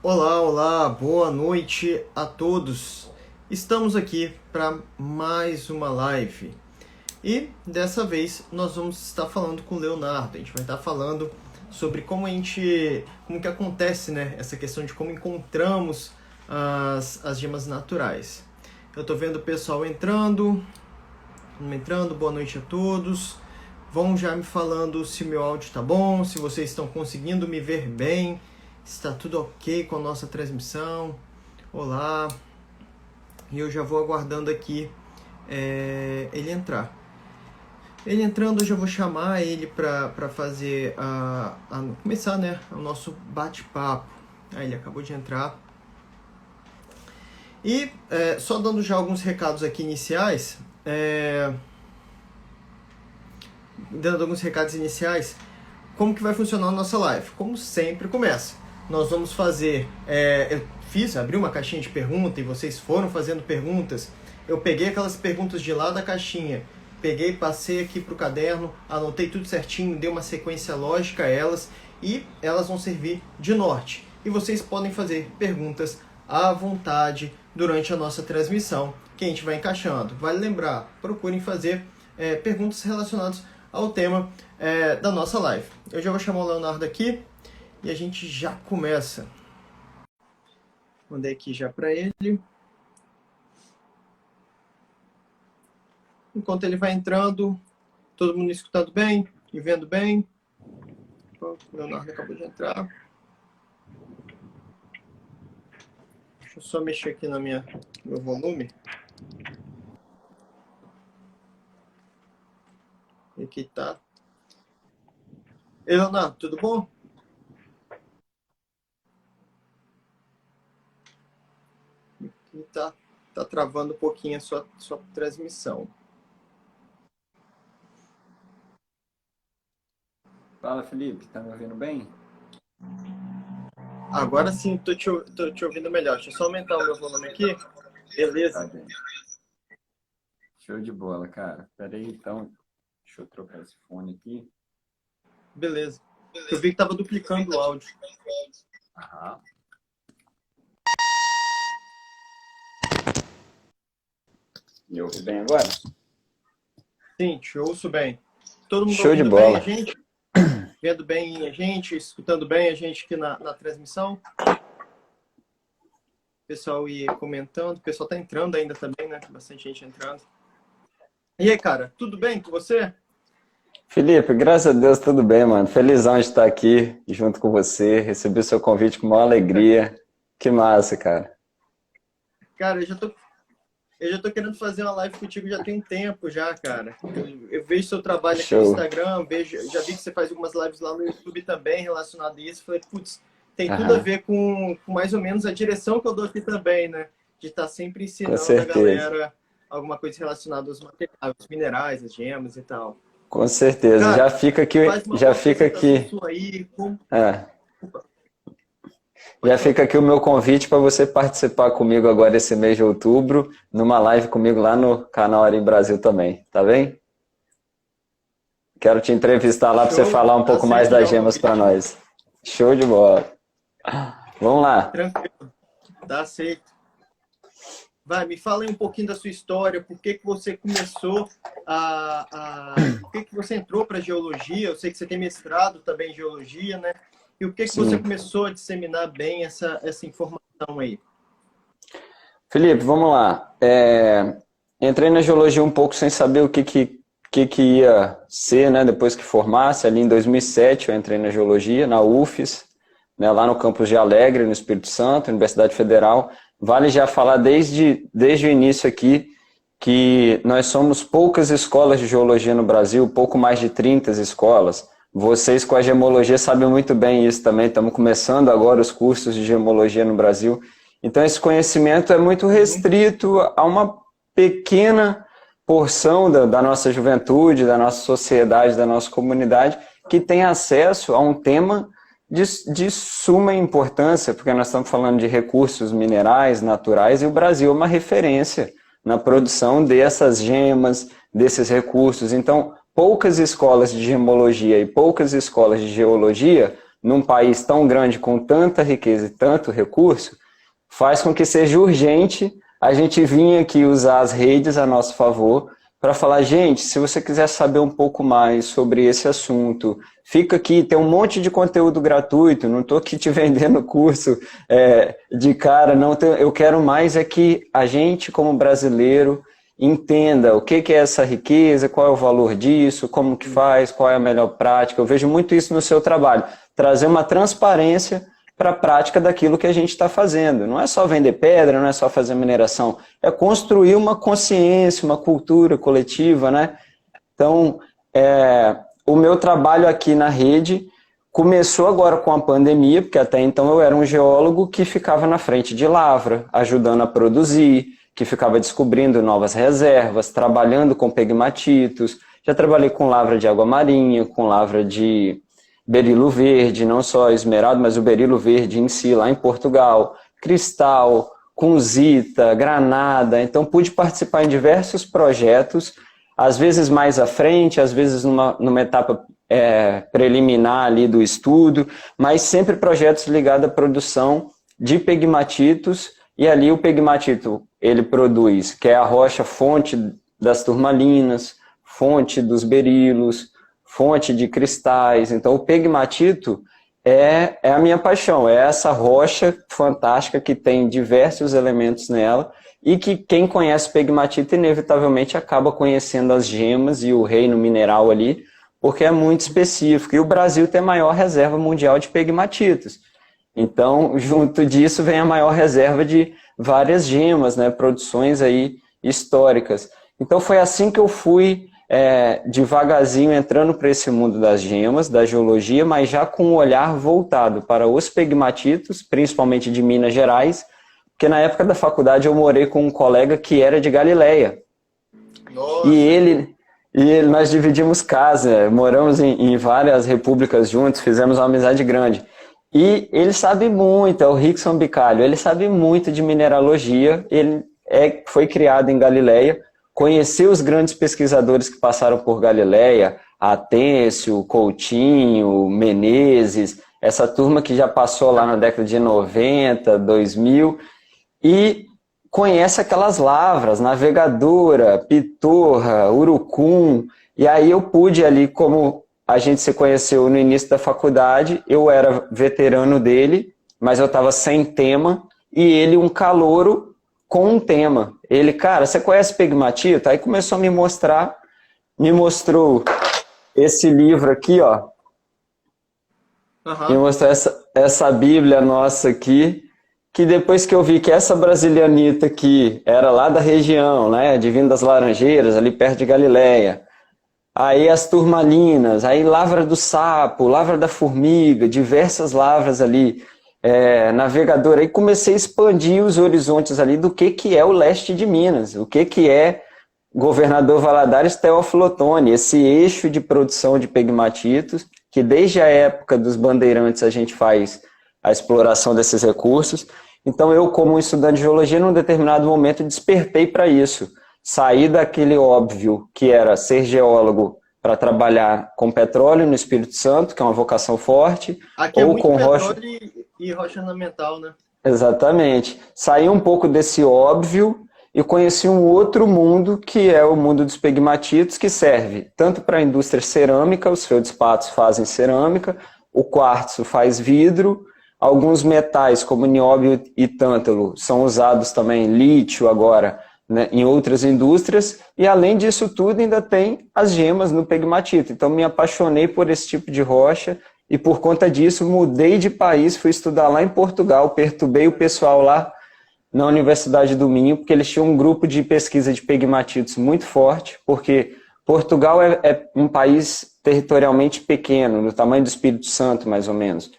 Olá, olá, boa noite a todos. Estamos aqui para mais uma live e dessa vez nós vamos estar falando com o Leonardo. A gente vai estar falando sobre como que acontece, né, essa questão de como encontramos as gemas naturais. Eu estou vendo o pessoal entrando, boa noite a todos. Vão já me falando se meu áudio está bom, se vocês estão conseguindo me ver bem. Está tudo ok com a nossa transmissão? Olá! E eu já vou aguardando aqui ele entrar. Ele entrando, eu já vou chamar ele para fazer começar, né, o nosso bate-papo. Ele acabou de entrar. E só dando já alguns recados aqui iniciais. Como que vai funcionar a nossa live? Como sempre começa. Nós vamos fazer... abri uma caixinha de pergunta e vocês foram fazendo perguntas. Eu peguei aquelas perguntas de lá da caixinha, passei aqui para o caderno, anotei tudo certinho, dei uma sequência lógica a elas e elas vão servir de norte. E vocês podem fazer perguntas à vontade durante a nossa transmissão, que a gente vai encaixando. Vale lembrar, procurem fazer perguntas relacionadas ao tema da nossa live. Eu já vou chamar o Leonardo aqui e a gente já começa. Mandei aqui já para ele. Enquanto ele vai entrando, todo mundo escutando bem e vendo bem. O Leonardo acabou de entrar. Deixa eu só mexer aqui no meu volume. Aqui tá. Ei, Leonardo, tudo bom? Aqui tá travando um pouquinho a sua transmissão. Fala, Felipe, tá me ouvindo bem? Agora sim, tô te ouvindo melhor. Deixa eu só aumentar o meu volume aqui. Beleza. Tá bem. Show de bola, cara. Pera aí, então. Deixa eu trocar esse fone aqui. Beleza. Eu vi que tava duplicando o áudio. Aham. Me ouve bem agora? Sim, te ouço bem. Todo mundo Show de ouvindo bola. bem a gente? Vendo bem a gente, escutando bem a gente aqui na transmissão? O pessoal ia comentando, o pessoal tá entrando ainda também, né? Bastante gente entrando. E aí, cara, tudo bem com você? Felipe, graças a Deus, tudo bem, mano. Felizão de estar aqui junto com você. Recebi o seu convite com maior alegria. Que massa, cara. Cara, eu já tô querendo fazer uma live contigo já tem um tempo já, cara. Eu vejo seu trabalho aqui no Instagram, já vi que você faz algumas lives lá no YouTube também relacionado a isso. Falei, putz, tem tudo a ver com mais ou menos a direção que eu dou aqui também, né? De estar sempre ensinando a galera alguma coisa relacionada aos materiais, aos minerais, as gemas e tal. Com certeza. Cara, já fica aqui. Já fica aqui o meu convite para você participar comigo agora esse mês de outubro, numa live comigo lá no canal Arim Brasil também, tá bem? Quero te entrevistar lá para você falar um pouco mais das gemas para nós. Show de bola. Vamos lá. Tranquilo. Tá aceito. Vai, me fala aí um pouquinho da sua história, por que você começou por que você entrou para geologia? Eu sei que você tem mestrado também em geologia, né? E o que você começou a disseminar bem essa informação aí? Felipe, vamos lá. Entrei na geologia um pouco sem saber o que ia ser, né? Depois que formasse, ali em 2007 eu entrei na geologia, na UFES, né? Lá no campus de Alegre, no Espírito Santo, Universidade Federal. Vale já falar desde o início aqui que nós somos poucas escolas de geologia no Brasil, pouco mais de 30 escolas. Vocês com a gemologia sabem muito bem isso também, estamos começando agora os cursos de gemologia no Brasil. Então esse conhecimento é muito restrito a uma pequena porção da nossa juventude, da nossa sociedade, da nossa comunidade, que tem acesso a um tema de suma importância, porque nós estamos falando de recursos minerais, naturais, e o Brasil é uma referência na produção dessas gemas, desses recursos. Então, poucas escolas de gemologia e poucas escolas de geologia num país tão grande, com tanta riqueza e tanto recurso, faz com que seja urgente a gente vir aqui usar as redes a nosso favor para falar, gente, se você quiser saber um pouco mais sobre esse assunto, fica aqui, tem um monte de conteúdo gratuito, não estou aqui te vendendo curso de cara, não, eu quero mais é que a gente, como brasileiro, entenda o que é essa riqueza, qual é o valor disso, como que faz, qual é a melhor prática. Eu vejo muito isso no seu trabalho, trazer uma transparência para a prática daquilo que a gente está fazendo. Não é só vender pedra, não é só fazer mineração, é construir uma consciência, uma cultura coletiva, né? Então, o meu trabalho aqui na rede começou agora com a pandemia, porque até então eu era um geólogo que ficava na frente de lavra, ajudando a produzir, que ficava descobrindo novas reservas, trabalhando com pegmatitos. Já trabalhei com lavra de água marinha, com lavra de berilo verde, não só esmeralda, mas o berilo verde em si, lá em Portugal, cristal, kunzita, granada. Então pude participar em diversos projetos, às vezes mais à frente, às vezes numa etapa preliminar ali do estudo, mas sempre projetos ligados à produção de pegmatitos, e ali o pegmatito ele produz, que é a rocha fonte das turmalinas, fonte dos berilos, fonte de cristais. Então o pegmatito é a minha paixão, é essa rocha fantástica que tem diversos elementos nela e que quem conhece pegmatito inevitavelmente acaba conhecendo as gemas e o reino mineral ali, porque é muito específico. E o Brasil tem a maior reserva mundial de pegmatitos. Então, junto disso vem a maior reserva de várias gemas, né, produções aí históricas. Então foi assim que eu fui devagarzinho entrando para esse mundo das gemas, da geologia, mas já com um olhar voltado para os pegmatitos, principalmente de Minas Gerais, porque na época da faculdade eu morei com um colega que era de Galileia. Nossa. E nós dividimos casa, moramos em várias repúblicas juntos, fizemos uma amizade grande. E ele sabe muito, é o Rickson Bicalho, ele sabe muito de mineralogia, ele foi criado em Galileia, conheceu os grandes pesquisadores que passaram por Galileia, Atêncio, Coutinho, Menezes, essa turma que já passou lá na década de 90, 2000, e conhece aquelas lavras, Navegadora, Pitorra, Urucum, e aí eu pude ali, como a gente se conheceu no início da faculdade, eu era veterano dele, mas eu estava sem tema, e ele um calouro com um tema. Ele, cara, você conhece pegmatito? Aí começou a me mostrou esse livro aqui, ó. Me mostrou essa Bíblia nossa aqui, que depois que eu vi que essa brasilianita aqui era lá da região, né, de Vindo das Laranjeiras, ali perto de Galileia, aí as turmalinas, aí lavra do sapo, lavra da formiga, diversas lavras ali, Navegador. Aí comecei a expandir os horizontes ali do que é o leste de Minas, o que é Governador Valadares Teófilo Otoni, esse eixo de produção de pegmatitos, que desde a época dos bandeirantes a gente faz a exploração desses recursos. Então eu, como um estudante de geologia, num determinado momento despertei para isso. Saí daquele óbvio que era ser geólogo para trabalhar com petróleo no Espírito Santo, que é uma vocação forte. Aqui ou com rocha e rocha ornamental, né? Exatamente. Saí um pouco desse óbvio e conheci um outro mundo, que é o mundo dos pegmatitos, que serve tanto para a indústria cerâmica, os feldspatos fazem cerâmica, o quartzo faz vidro, alguns metais como nióbio e tântalo são usados também, lítio agora, né, em outras indústrias, e além disso tudo ainda tem as gemas no pegmatito. Então me apaixonei por esse tipo de rocha e por conta disso mudei de país, fui estudar lá em Portugal, perturbei o pessoal lá na Universidade do Minho, porque eles tinham um grupo de pesquisa de pegmatitos muito forte, porque Portugal é um país territorialmente pequeno, do tamanho do Espírito Santo mais ou menos.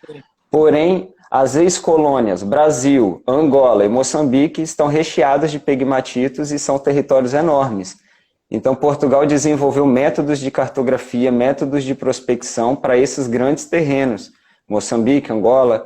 Porém, as ex-colônias Brasil, Angola e Moçambique estão recheadas de pegmatitos e são territórios enormes. Então, Portugal desenvolveu métodos de cartografia, métodos de prospecção para esses grandes terrenos, Moçambique, Angola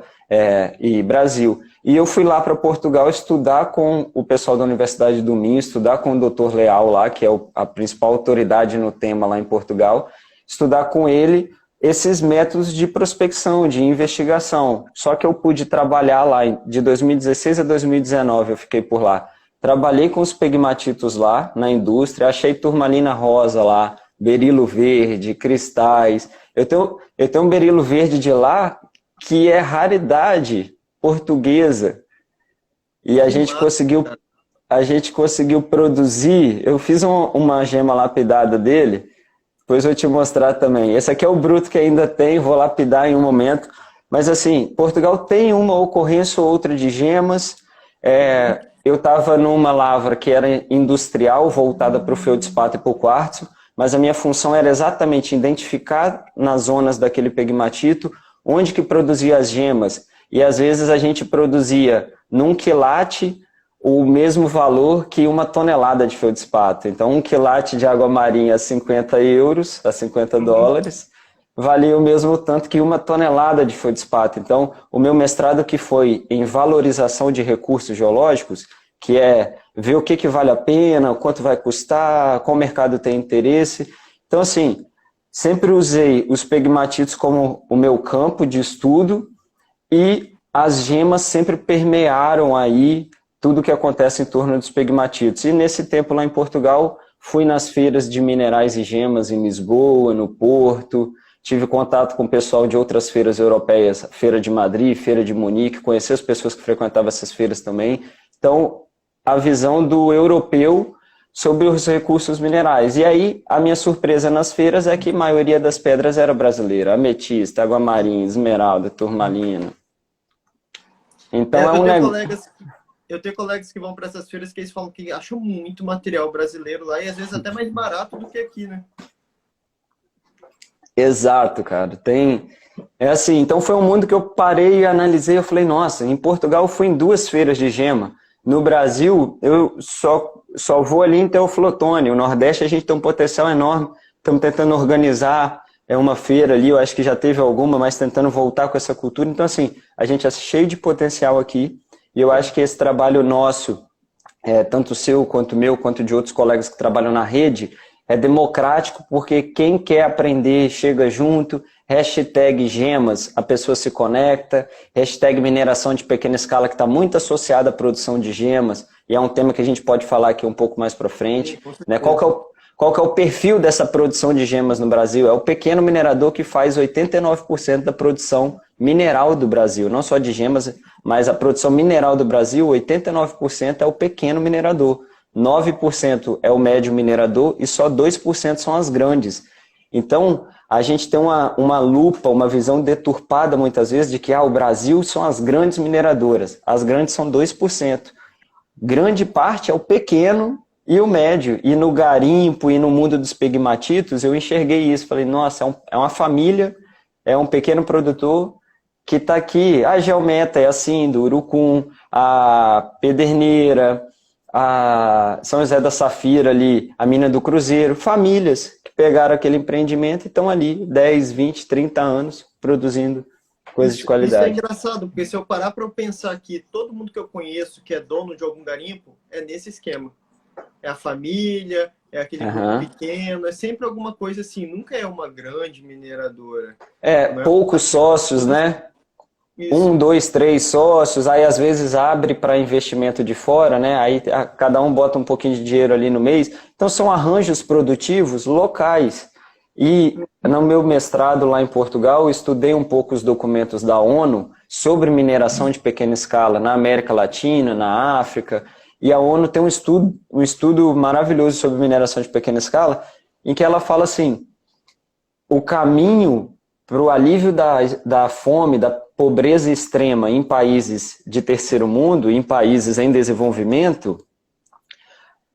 e Brasil. E eu fui lá para Portugal estudar com o pessoal da Universidade do Minho, estudar com o Dr. Leal lá, que é a principal autoridade no tema lá em Portugal, estudar com ele esses métodos de prospecção, de investigação. Só que eu pude trabalhar lá de 2016 a 2019, eu fiquei por lá. Trabalhei com os pegmatitos lá na indústria, achei turmalina rosa lá, berilo verde, cristais. Eu tenho um berilo verde de lá que é raridade portuguesa. E a gente conseguiu produzir. Eu fiz uma gema lapidada dele. Depois eu vou te mostrar também. Esse aqui é o bruto que ainda tem, vou lapidar em um momento. Mas assim, Portugal tem uma ocorrência ou outra de gemas. Eu estava numa lavra que era industrial, voltada para o feldspato e para o quartzo, mas a minha função era exatamente identificar nas zonas daquele pegmatito onde que produzia as gemas. E às vezes a gente produzia num quilate o mesmo valor que uma tonelada de feldspato. Então, um quilate de água marinha a 50 euros, a 50 dólares, valia o mesmo tanto que uma tonelada de feldspato. Então, o meu mestrado que foi em valorização de recursos geológicos, que é ver o que vale a pena, quanto vai custar, qual mercado tem interesse. Então, assim, sempre usei os pegmatitos como o meu campo de estudo e as gemas sempre permearam aí tudo que acontece em torno dos pegmatitos. E nesse tempo lá em Portugal, fui nas feiras de minerais e gemas em Lisboa, no Porto, tive contato com o pessoal de outras feiras europeias, Feira de Madrid, Feira de Munique, conheci as pessoas que frequentavam essas feiras também. Então, a visão do europeu sobre os recursos minerais. E aí, a minha surpresa nas feiras é que a maioria das pedras era brasileira, ametista, água marinha, esmeralda, turmalina. Então, eu tenho colegas que vão para essas feiras que eles falam que acham muito material brasileiro lá e às vezes até mais barato do que aqui, né? Exato, cara. É assim, então foi um mundo que eu parei e analisei, eu falei, nossa, em Portugal eu fui em 2 feiras de gema. No Brasil, eu só vou ali em Teoflotone. O Nordeste a gente tem um potencial enorme. Estamos tentando organizar uma feira ali, eu acho que já teve alguma, mas tentando voltar com essa cultura. Então, assim, a gente é cheio de potencial aqui. E eu acho que esse trabalho nosso, tanto seu, quanto meu, quanto de outros colegas que trabalham na rede, é democrático porque quem quer aprender chega junto, hashtag gemas, a pessoa se conecta, hashtag mineração de pequena escala que está muito associada à produção de gemas, e é um tema que a gente pode falar aqui um pouco mais para frente. Né? Qual que é o perfil dessa produção de gemas no Brasil? É o pequeno minerador que faz 89% da produção mineral do Brasil, não só de gemas, mas a produção mineral do Brasil, 89% é o pequeno minerador, 9% é o médio minerador e só 2% são as grandes. Então, a gente tem uma lupa, uma visão deturpada muitas vezes de que o Brasil são as grandes mineradoras, as grandes são 2%. Grande parte é o pequeno e o médio. E no garimpo e no mundo dos pegmatitos, eu enxerguei isso. Falei, nossa, é uma família, é um pequeno produtor que está aqui. A Geometa é assim, do Urucum, a Pederneira, a São José da Safira ali, a Mina do Cruzeiro. Famílias que pegaram aquele empreendimento e estão ali 10, 20, 30 anos produzindo coisas de qualidade. Isso é engraçado, porque se eu parar para pensar que todo mundo que eu conheço que é dono de algum garimpo, é nesse esquema. É a família, é aquele grupo pequeno, é sempre alguma coisa assim, nunca é uma grande mineradora. Poucos sócios, né? Isso. 1, 2, 3 sócios, aí às vezes abre para investimento de fora, né? Aí cada um bota um pouquinho de dinheiro ali no mês. Então são arranjos produtivos locais. E no meu mestrado lá em Portugal, eu estudei um pouco os documentos da ONU sobre mineração de pequena escala na América Latina, na África. E a ONU tem um estudo maravilhoso sobre mineração de pequena escala, em que ela fala assim, o caminho para o alívio da fome, da pobreza extrema em países de terceiro mundo, em países em desenvolvimento,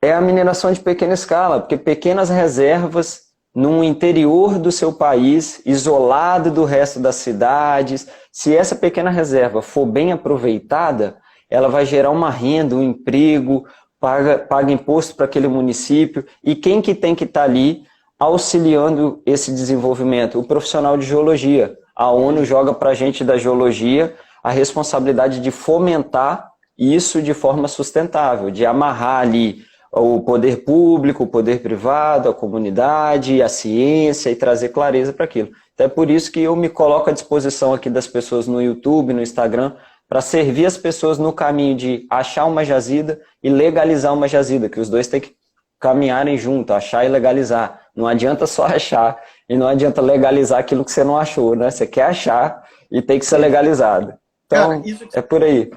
é a mineração de pequena escala, porque pequenas reservas no interior do seu país, isolado do resto das cidades, se essa pequena reserva for bem aproveitada, ela vai gerar uma renda, um emprego, paga imposto para aquele município, e quem que tem que estar ali auxiliando esse desenvolvimento? O profissional de geologia. A ONU joga para a gente da geologia a responsabilidade de fomentar isso de forma sustentável, de amarrar ali o poder público, o poder privado, a comunidade, a ciência e trazer clareza para aquilo. Então é por isso que eu me coloco à disposição aqui das pessoas no YouTube, no Instagram, para servir as pessoas no caminho de achar uma jazida e legalizar uma jazida, que os dois têm que caminharem junto, achar e legalizar. Não adianta só achar e não adianta legalizar aquilo que você não achou, né? Você quer achar e tem que ser legalizado. Então, cara, é por aí.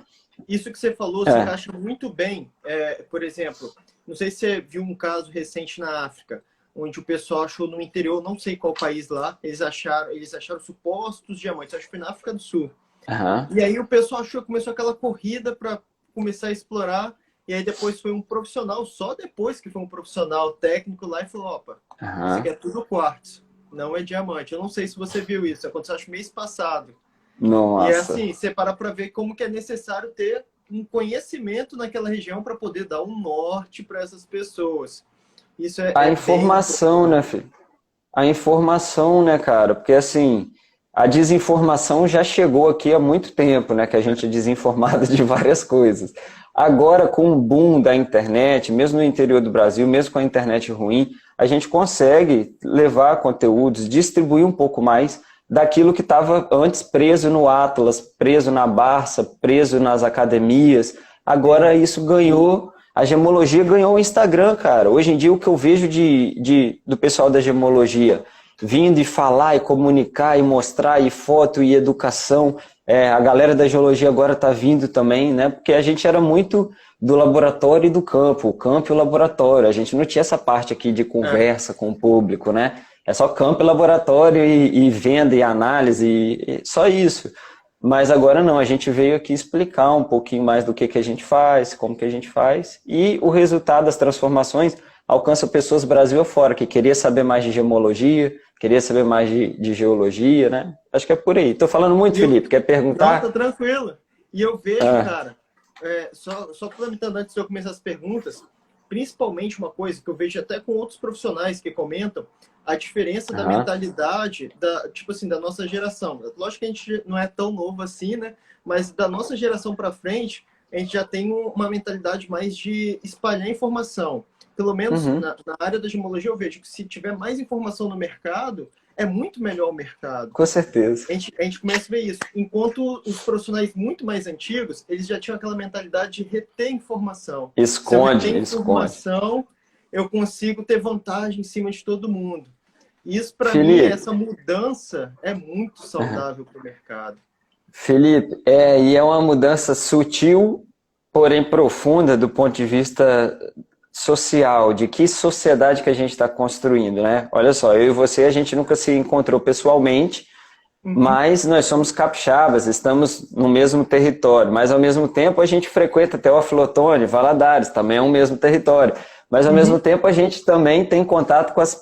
Isso que você falou, se encaixa muito bem. Por exemplo, não sei se você viu um caso recente na África, onde o pessoal achou no interior, não sei qual país lá, eles acharam supostos diamantes, acho que foi na África do Sul. Uhum. E aí o pessoal começou aquela corrida para começar a explorar, e aí depois foi um profissional, só depois que foi um profissional técnico lá e falou, opa, isso aqui é tudo quartzo, não é diamante. Eu não sei se você viu isso, aconteceu acho mês passado. Nossa. E assim, você para ver como que é necessário ter um conhecimento naquela região para poder dar um norte para essas pessoas. Isso a informação, né, filho? A informação, né, cara? Porque assim, a desinformação já chegou aqui há muito tempo, né? Que a gente é desinformado de várias coisas. Agora, com o boom da internet, mesmo no interior do Brasil, mesmo com a internet ruim, a gente consegue levar conteúdos, distribuir um pouco mais daquilo que estava antes preso no Atlas, preso na Barça, preso nas academias. Agora isso ganhou, a gemologia ganhou o Instagram, cara. Hoje em dia o que eu vejo do pessoal da gemologia vindo e falar e comunicar e mostrar e foto e educação, a galera da geologia agora está vindo também, né? Porque a gente era muito do laboratório e do campo, o campo e o laboratório. A gente não tinha essa parte aqui de conversa com o público, né? É só campo e laboratório e venda e análise, e só isso. Mas agora não, a gente veio aqui explicar um pouquinho mais do que a gente faz, como que a gente faz, e o resultado das transformações alcança pessoas Brasil afora, que queria saber mais de gemologia, queria saber mais de geologia, né? Acho que é por aí. Estou falando muito, Felipe, quer perguntar? Não, tá tranquilo. E eu vejo, cara, só complementando antes de eu começar as perguntas, principalmente uma coisa que eu vejo até com outros profissionais que comentam, a diferença da mentalidade da nossa geração. Lógico que a gente não é tão novo assim, né? Mas da nossa geração para frente, a gente já tem uma mentalidade mais de espalhar informação. Pelo menos na área da gemologia eu vejo que se tiver mais informação no mercado, é muito melhor o mercado. Com certeza. A gente começa a ver isso. Enquanto os profissionais muito mais antigos, eles já tinham aquela mentalidade de reter informação. Esconde, se eu reter informação, eu consigo ter vantagem em cima de todo mundo. Isso, para mim, essa mudança é muito saudável para o mercado. Felipe, e é uma mudança sutil, porém profunda do ponto de vista social, de que sociedade que a gente está construindo, né? Olha só, eu e você, a gente nunca se encontrou pessoalmente, mas nós somos capixabas, estamos no mesmo território, mas ao mesmo tempo a gente frequenta Teófilo Valadares, também é o mesmo território. Mas, ao mesmo tempo, a gente também tem contato com as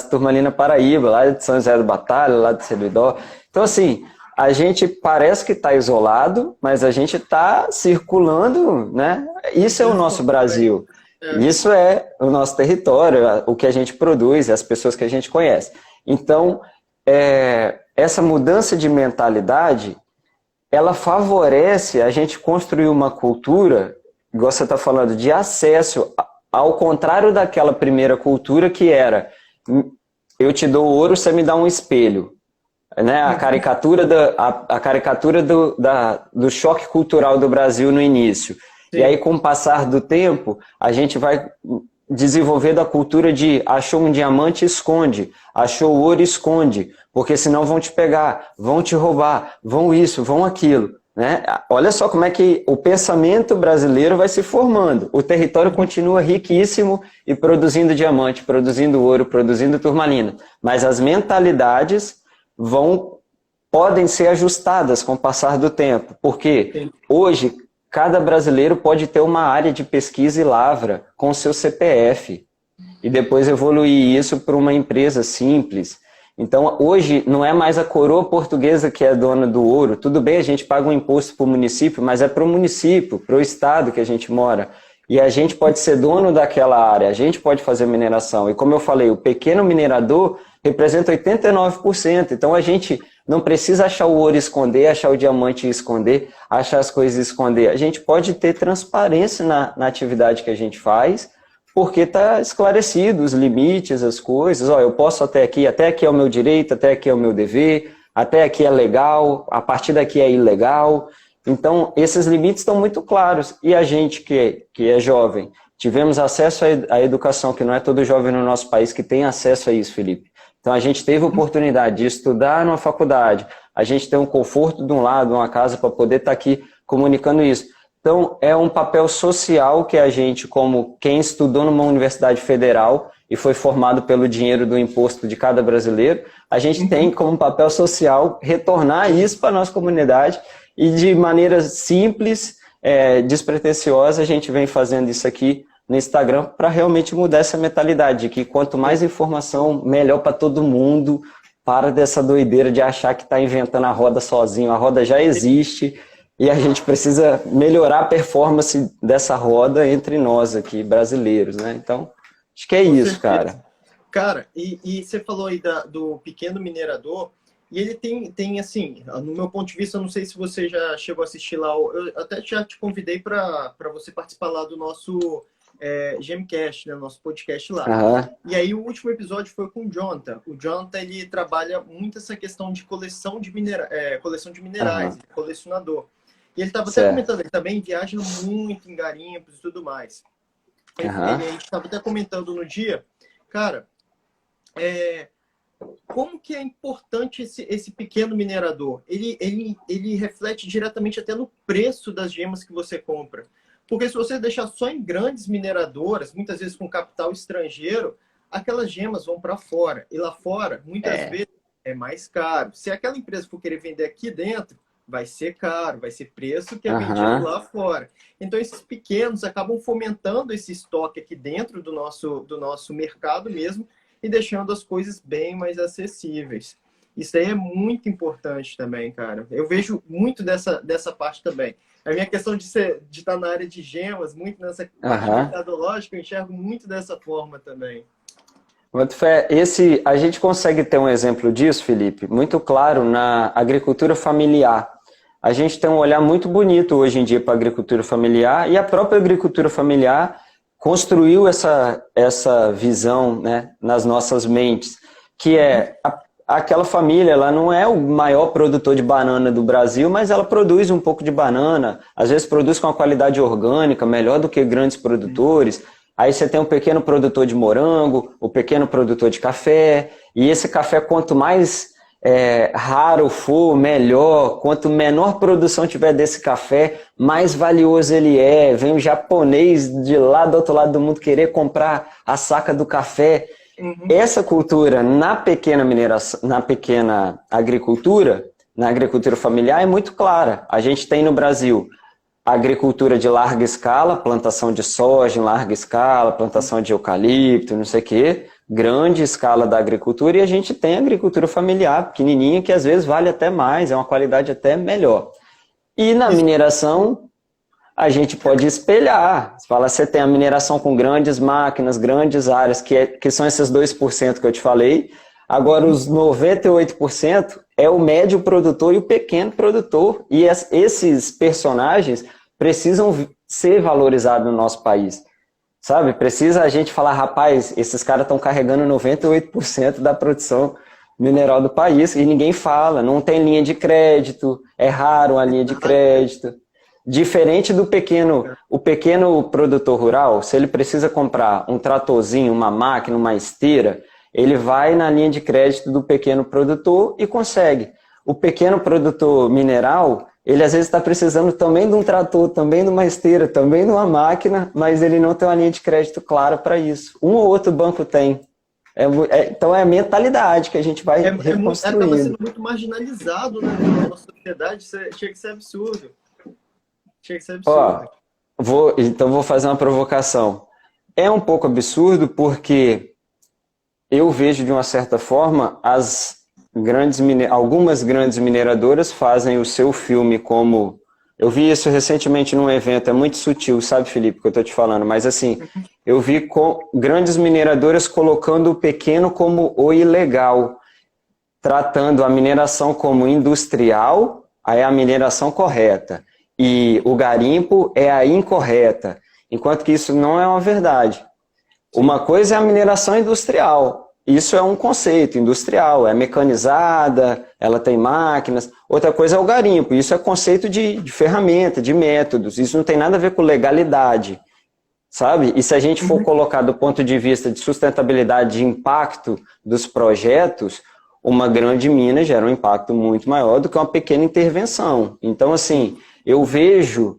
turmalinas Paraíba, lá de São José do Batalha, lá de Seduidó. Então, assim, a gente parece que está isolado, mas a gente está circulando, né? Isso é o nosso Brasil. Isso é o nosso território, o que a gente produz, as pessoas que a gente conhece. Então, essa mudança de mentalidade, ela favorece a gente construir uma cultura, igual você está falando, de acesso ao contrário daquela primeira cultura que era eu te dou ouro, você me dá um espelho. Né? A caricatura do choque cultural do Brasil no início. Sim. E aí, com o passar do tempo, a gente vai desenvolvendo a cultura de achou um diamante, esconde. Achou ouro, esconde. Porque senão vão te pegar, vão te roubar, vão isso, vão aquilo. Né? Olha só como é que o pensamento brasileiro vai se formando. O território continua riquíssimo e produzindo diamante, produzindo ouro, produzindo turmalina. Mas as mentalidades podem ser ajustadas com o passar do tempo. Porque hoje, cada brasileiro pode ter uma área de pesquisa e lavra com o seu CPF. E depois evoluir isso para uma empresa simples. Então, hoje, não é mais a coroa portuguesa que é dona do ouro. Tudo bem, a gente paga um imposto para o município, mas é para o município, para o estado que a gente mora. E a gente pode ser dono daquela área, a gente pode fazer mineração. E como eu falei, o pequeno minerador representa 89%. Então, a gente não precisa achar o ouro e esconder, achar o diamante e esconder, achar as coisas e esconder. A gente pode ter transparência na atividade que a gente faz, porque está esclarecido os limites, as coisas. Ó, eu posso até aqui é o meu direito, até aqui é o meu dever, até aqui é legal, a partir daqui é ilegal. Então, esses limites estão muito claros. E a gente que é jovem, tivemos acesso à educação, que não é todo jovem no nosso país que tem acesso a isso, Felipe. Então, a gente teve a oportunidade de estudar numa faculdade, a gente tem um conforto de um lado, uma casa, para poder estar aqui comunicando isso. Então, é um papel social que a gente, como quem estudou numa universidade federal e foi formado pelo dinheiro do imposto de cada brasileiro, a gente tem como papel social retornar isso para a nossa comunidade e de maneira simples, despretensiosa, a gente vem fazendo isso aqui no Instagram para realmente mudar essa mentalidade de que quanto mais informação, melhor para todo mundo. Para dessa doideira de achar que está inventando a roda sozinho. A roda já existe e a gente precisa melhorar a performance dessa roda entre nós aqui, brasileiros, né? Então, acho que é isso, cara. Cara, e você falou aí do pequeno minerador, e ele tem, assim, no meu ponto de vista, eu não sei se você já chegou a assistir lá, eu até já te convidei para você participar lá do nosso Gemcast, né, nosso podcast lá. E aí o último episódio foi com o Jonathan. O Jonathan, ele trabalha muito essa questão de coleção de minerais, colecionador. E ele estava até comentando, ele também viaja muito em garimpos e tudo mais. A gente estava até comentando no dia, cara, como que é importante esse pequeno minerador? Ele reflete diretamente até no preço das gemas que você compra. Porque se você deixar só em grandes mineradoras, muitas vezes com capital estrangeiro, aquelas gemas vão para fora. E lá fora, muitas vezes, é mais caro. Se aquela empresa for querer vender aqui dentro, vai ser caro, vai ser preço que é vendido lá fora. Então, esses pequenos acabam fomentando esse estoque aqui dentro do nosso mercado mesmo e deixando as coisas bem mais acessíveis. Isso aí é muito importante também, cara. Eu vejo muito dessa parte também. A minha questão de estar na área de gemas, muito nessa parte mercadológica, eu enxergo muito dessa forma também. A gente consegue ter um exemplo disso, Felipe, muito claro na agricultura familiar. A gente tem um olhar muito bonito hoje em dia para a agricultura familiar e a própria agricultura familiar construiu essa visão, né, nas nossas mentes, que é aquela família, ela não é o maior produtor de banana do Brasil, mas ela produz um pouco de banana, às vezes produz com uma qualidade orgânica, melhor do que grandes produtores. Aí você tem um pequeno produtor de morango, o pequeno produtor de café, e esse café, quanto mais raro for, melhor. Quanto menor produção tiver desse café, mais valioso ele é. Vem o japonês de lá do outro lado do mundo querer comprar a saca do café. Essa cultura na pequena mineração, na pequena agricultura, na agricultura familiar, é muito clara. A gente tem no Brasil a agricultura de larga escala, plantação de soja em larga escala, plantação de eucalipto, não sei o quê, grande escala da agricultura, e a gente tem a agricultura familiar, pequenininha, que às vezes vale até mais, é uma qualidade até melhor. E na mineração, a gente pode espelhar. Você fala, você tem a mineração com grandes máquinas, grandes áreas, que são esses 2% que eu te falei. Agora, os 98% é o médio produtor e o pequeno produtor. E esses personagens precisam ser valorizados no nosso país. Sabe? Precisa a gente falar, rapaz, esses caras estão carregando 98% da produção mineral do país. E ninguém fala, não tem linha de crédito, é raro a linha de crédito. Diferente do o pequeno produtor rural, se ele precisa comprar um tratorzinho, uma máquina, uma esteira, ele vai na linha de crédito do pequeno produtor e consegue. O pequeno produtor mineral, ele às vezes está precisando também de um trator, também de uma esteira, também de uma máquina, mas ele não tem uma linha de crédito clara para isso. Um ou outro banco tem. Então é a mentalidade que a gente vai reconstruindo. Acaba sendo muito marginalizado, né, na nossa sociedade, chega a ser absurdo. Chega a ser absurdo. Então vou fazer uma provocação. É um pouco absurdo porque eu vejo de uma certa forma algumas grandes mineradoras fazem o seu filme como... Eu vi isso recentemente num evento, é muito sutil, sabe, Felipe, que eu estou te falando, mas assim, eu vi com grandes mineradoras colocando o pequeno como o ilegal, tratando a mineração como industrial, aí a mineração correta, e o garimpo é a incorreta, enquanto que isso não é uma verdade. Uma coisa é a mineração industrial. Isso é um conceito industrial, é mecanizada, ela tem máquinas. Outra coisa é o garimpo. Isso é conceito de ferramenta, de métodos. Isso não tem nada a ver com legalidade, sabe? E se a gente for colocar do ponto de vista de sustentabilidade, de impacto dos projetos, uma grande mina gera um impacto muito maior do que uma pequena intervenção. Então, assim, eu vejo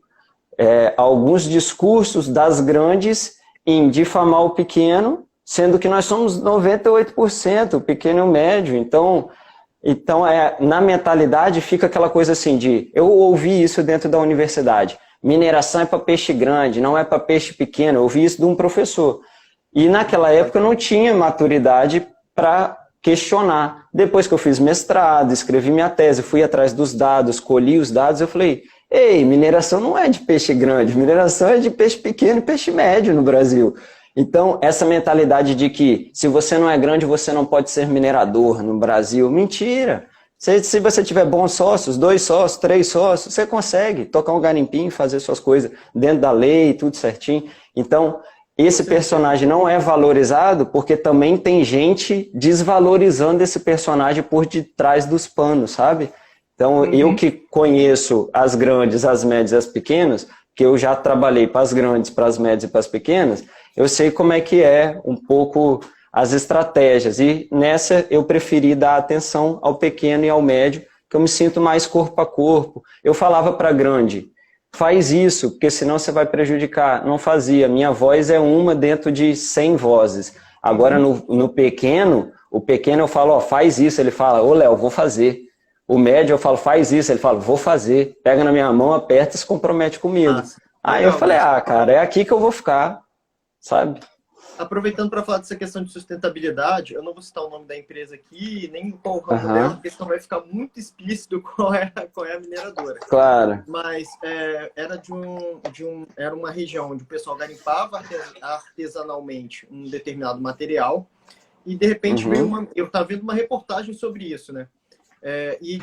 alguns discursos das grandes em difamar o pequeno, sendo que nós somos 98%, o pequeno e o médio. Então na mentalidade fica aquela coisa assim de... Eu ouvi isso dentro da universidade. Mineração é para peixe grande, não é para peixe pequeno. Eu ouvi isso de um professor. E naquela época eu não tinha maturidade para questionar. Depois que eu fiz mestrado, escrevi minha tese, fui atrás dos dados, colhi os dados, eu falei... Ei, mineração não é de peixe grande, mineração é de peixe pequeno e peixe médio no Brasil. Então, essa mentalidade de que se você não é grande, você não pode ser minerador no Brasil, mentira. Se você tiver bons sócios, 2 sócios, 3 sócios, você consegue tocar um garimpinho, fazer suas coisas dentro da lei, tudo certinho. Então, esse personagem não é valorizado porque também tem gente desvalorizando esse personagem por detrás dos panos, sabe? Então, eu que conheço as grandes, as médias e as pequenas, que eu já trabalhei para as grandes, para as médias e para as pequenas, eu sei como é que é um pouco as estratégias. E nessa eu preferi dar atenção ao pequeno e ao médio, que eu me sinto mais corpo a corpo. Eu falava para a grande, faz isso, porque senão você vai prejudicar. Não fazia. Minha voz é uma dentro de 100 vozes. Agora, no pequeno, o pequeno eu falo, ó, faz isso. Ele fala, ô Léo, vou fazer. O médio eu falo, faz isso. Ele fala, vou fazer. Pega na minha mão, aperta e se compromete comigo. Nossa, aí eu falei, cara, é aqui que eu vou ficar, sabe? Aproveitando para falar dessa questão de sustentabilidade, eu não vou citar o nome da empresa aqui, nem qual o ramo dela, porque senão vai ficar muito explícito qual é a mineradora. Claro. Mas era uma região onde o pessoal garimpava artesanalmente um determinado material e, de repente, eu estava vendo uma reportagem sobre isso, né? E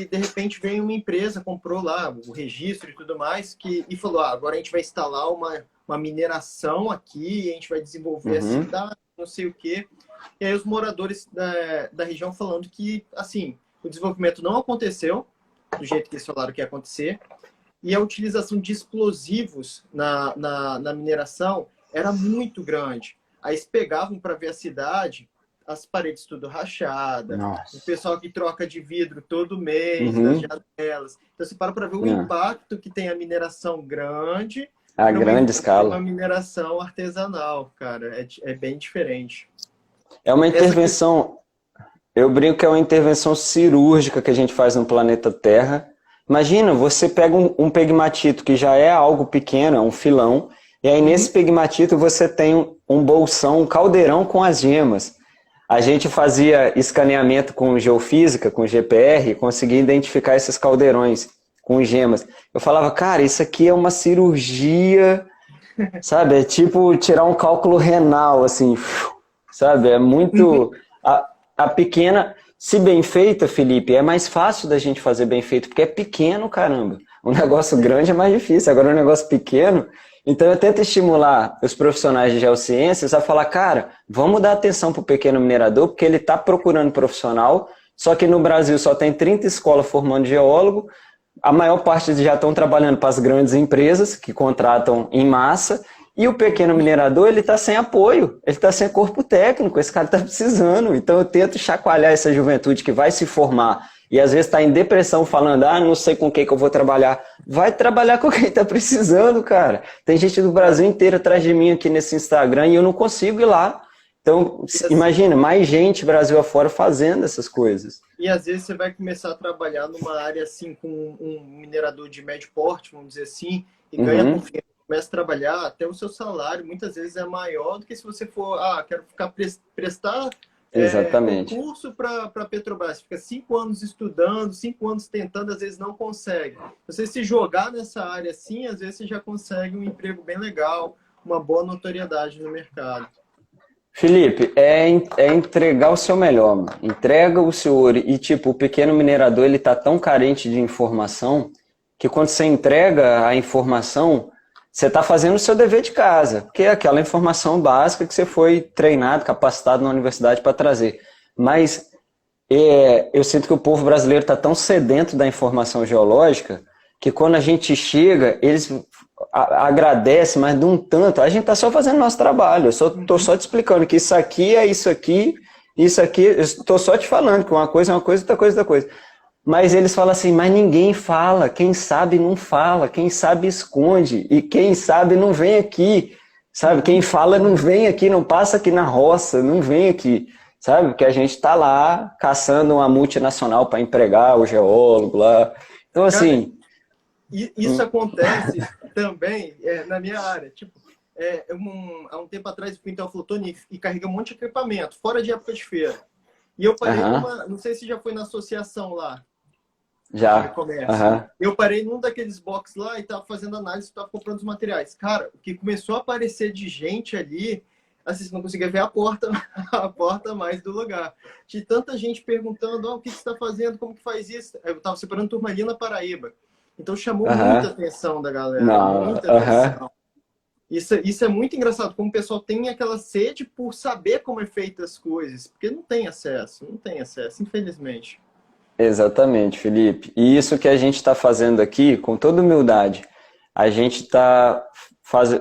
de repente veio uma empresa, comprou lá o registro e tudo mais, e falou, agora a gente vai instalar uma mineração aqui, a gente vai desenvolver a cidade, não sei o quê. E aí os moradores da região falando que, assim, o desenvolvimento não aconteceu do jeito que eles falaram que ia acontecer, e a utilização de explosivos na mineração era muito grande. Aí eles pegavam para ver a cidade, as paredes tudo rachadas, o pessoal que troca de vidro todo mês, nas janelas. Então você para ver o impacto que tem a mineração grande, a grande escala. Uma mineração artesanal, cara, é bem diferente. É uma intervenção, eu brinco que é uma intervenção cirúrgica que a gente faz no planeta Terra. Imagina, você pega um pegmatito que já é algo pequeno, é um filão, e aí nesse pegmatito você tem um bolsão, um caldeirão com as gemas. A gente fazia escaneamento com geofísica, com GPR, conseguia identificar esses caldeirões com gemas. Eu falava, cara, isso aqui é uma cirurgia, sabe? É tipo tirar um cálculo renal, assim, sabe? É muito... A pequena, se bem feita, Felipe, é mais fácil da gente fazer bem feito, porque é pequeno, caramba. Um negócio grande é mais difícil, agora um negócio pequeno... Então eu tento estimular os profissionais de geociências a falar, cara, vamos dar atenção para o pequeno minerador, porque ele está procurando profissional, só que no Brasil só tem 30 escolas formando geólogo, a maior parte já estão trabalhando para as grandes empresas, que contratam em massa, e o pequeno minerador ele está sem apoio, ele está sem corpo técnico, esse cara está precisando. Então eu tento chacoalhar essa juventude que vai se formar, e às vezes está em depressão falando, não sei com quem que eu vou trabalhar. Vai trabalhar com quem está precisando, cara. Tem gente do Brasil inteiro atrás de mim aqui nesse Instagram e eu não consigo ir lá. Então, imagina, mais gente Brasil afora fazendo essas coisas. E às vezes você vai começar a trabalhar numa área assim, com um minerador de médio porte, vamos dizer assim, e ganha confiança. Começa a trabalhar, até o seu salário muitas vezes é maior do que se você for, quero ficar prestar... Exatamente. Curso para Petrobras, fica 5 anos estudando, 5 anos tentando, às vezes não consegue. Você se jogar nessa área assim, às vezes você já consegue um emprego bem legal, uma boa notoriedade no mercado. Felipe, é entregar o seu melhor, mano. Entrega o seu ouro. E tipo, o pequeno minerador, ele tá tão carente de informação que quando você entrega a informação, você está fazendo o seu dever de casa, que é aquela informação básica que você foi treinado, capacitado na universidade para trazer. Mas eu sinto que o povo brasileiro está tão sedento da informação geológica que quando a gente chega, eles agradecem, mas de um tanto, a gente está só fazendo nosso trabalho. Eu estou só te explicando que isso aqui é isso aqui, eu estou só te falando que uma coisa é uma coisa, outra coisa é outra coisa. Mas eles falam assim, mas ninguém fala, quem sabe não fala, quem sabe esconde, e quem sabe não vem aqui, sabe? Quem fala não vem aqui, não passa aqui na roça, não vem aqui, sabe? Porque a gente está lá caçando uma multinacional para empregar o geólogo lá. Então, assim... Isso acontece também na minha área. Tipo, há um tempo atrás eu fui em Teoflotone e carreguei um monte de equipamento, fora de época de feira. E eu parei numa... Não sei se já foi na associação lá. Já. Eu parei num daqueles boxes lá e tava fazendo análise, tava comprando os materiais. Cara, o que começou a aparecer de gente ali, assim, você não conseguia ver a porta mais do lugar. De tanta gente perguntando, o que você está fazendo, como que faz isso? Eu tava separando turma ali na Paraíba. Então chamou muita atenção da galera. Muita atenção. Isso é muito engraçado, como o pessoal tem aquela sede por saber como é feita as coisas, porque não tem acesso, infelizmente. Exatamente, Felipe. E isso que a gente está fazendo aqui, com toda humildade, a gente está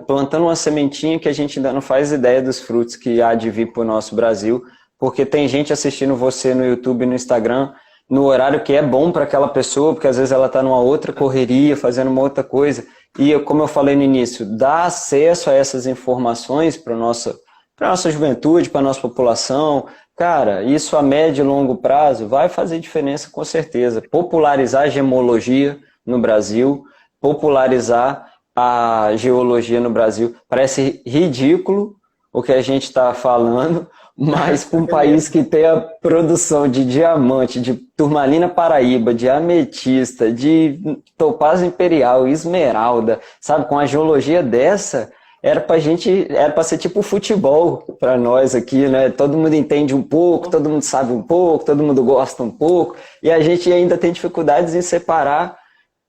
plantando uma sementinha que a gente ainda não faz ideia dos frutos que há de vir para o nosso Brasil, porque tem gente assistindo você no YouTube e no Instagram, no horário que é bom para aquela pessoa, porque às vezes ela está numa outra correria, fazendo uma outra coisa. E como eu falei no início, dar acesso a essas informações para a nossa juventude, para a nossa população, cara, isso a médio e longo prazo vai fazer diferença com certeza. Popularizar a gemologia no Brasil, popularizar a geologia no Brasil. Parece ridículo o que a gente está falando, mas para um país que tem a produção de diamante, de turmalina paraíba, de ametista, de topázio imperial, esmeralda, sabe, com a geologia dessa, era para ser tipo futebol para nós aqui, né? Todo mundo entende um pouco, todo mundo sabe um pouco, todo mundo gosta um pouco, e a gente ainda tem dificuldades em separar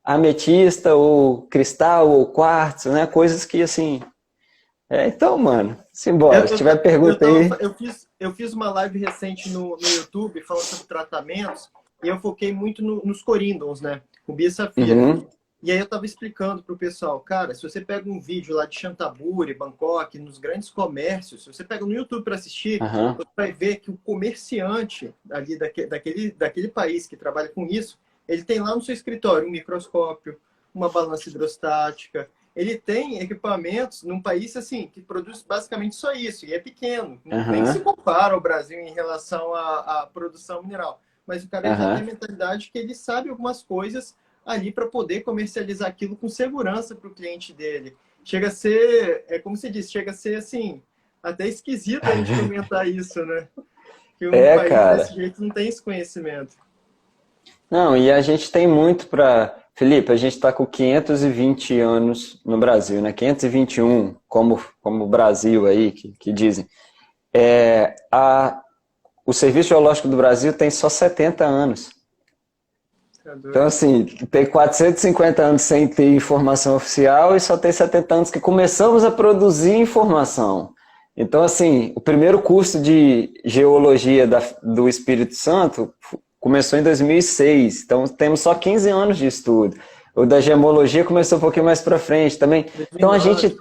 ametista ou cristal ou quartzo, né? Coisas que assim... então, mano, simbora. Se tiver pergunta aí... Eu fiz uma live recente no YouTube falando sobre tratamentos e eu foquei muito nos coríndons, né? Rubis e safira. E aí eu tava explicando pro pessoal, cara, se você pega um vídeo lá de Chantaburi, Bangkok, nos grandes comércios, se você pega no YouTube para assistir, você vai ver que o comerciante ali daquele país que trabalha com isso, ele tem lá no seu escritório um microscópio, uma balança hidrostática. Ele tem equipamentos num país assim que produz basicamente só isso, e é pequeno. Nem se compara ao Brasil em relação à produção mineral. Mas o cara já tem a mentalidade que ele sabe algumas coisas ali para poder comercializar aquilo com segurança para o cliente dele. Chega a ser, como você disse, chega a ser assim, até esquisito a gente comentar isso, né? Que um país cara, desse jeito não tem esse conhecimento. Não, e a gente tem muito para... Felipe, a gente está com 520 anos no Brasil, né? 521, como o Brasil aí, que dizem. O Serviço Geológico do Brasil tem só 70 anos. Então, assim, tem 450 anos sem ter informação oficial e só tem 70 anos que começamos a produzir informação. Então, assim, o primeiro curso de Geologia do Espírito Santo começou em 2006, então temos só 15 anos de estudo. O da gemologia começou um pouquinho mais para frente também. Então a gente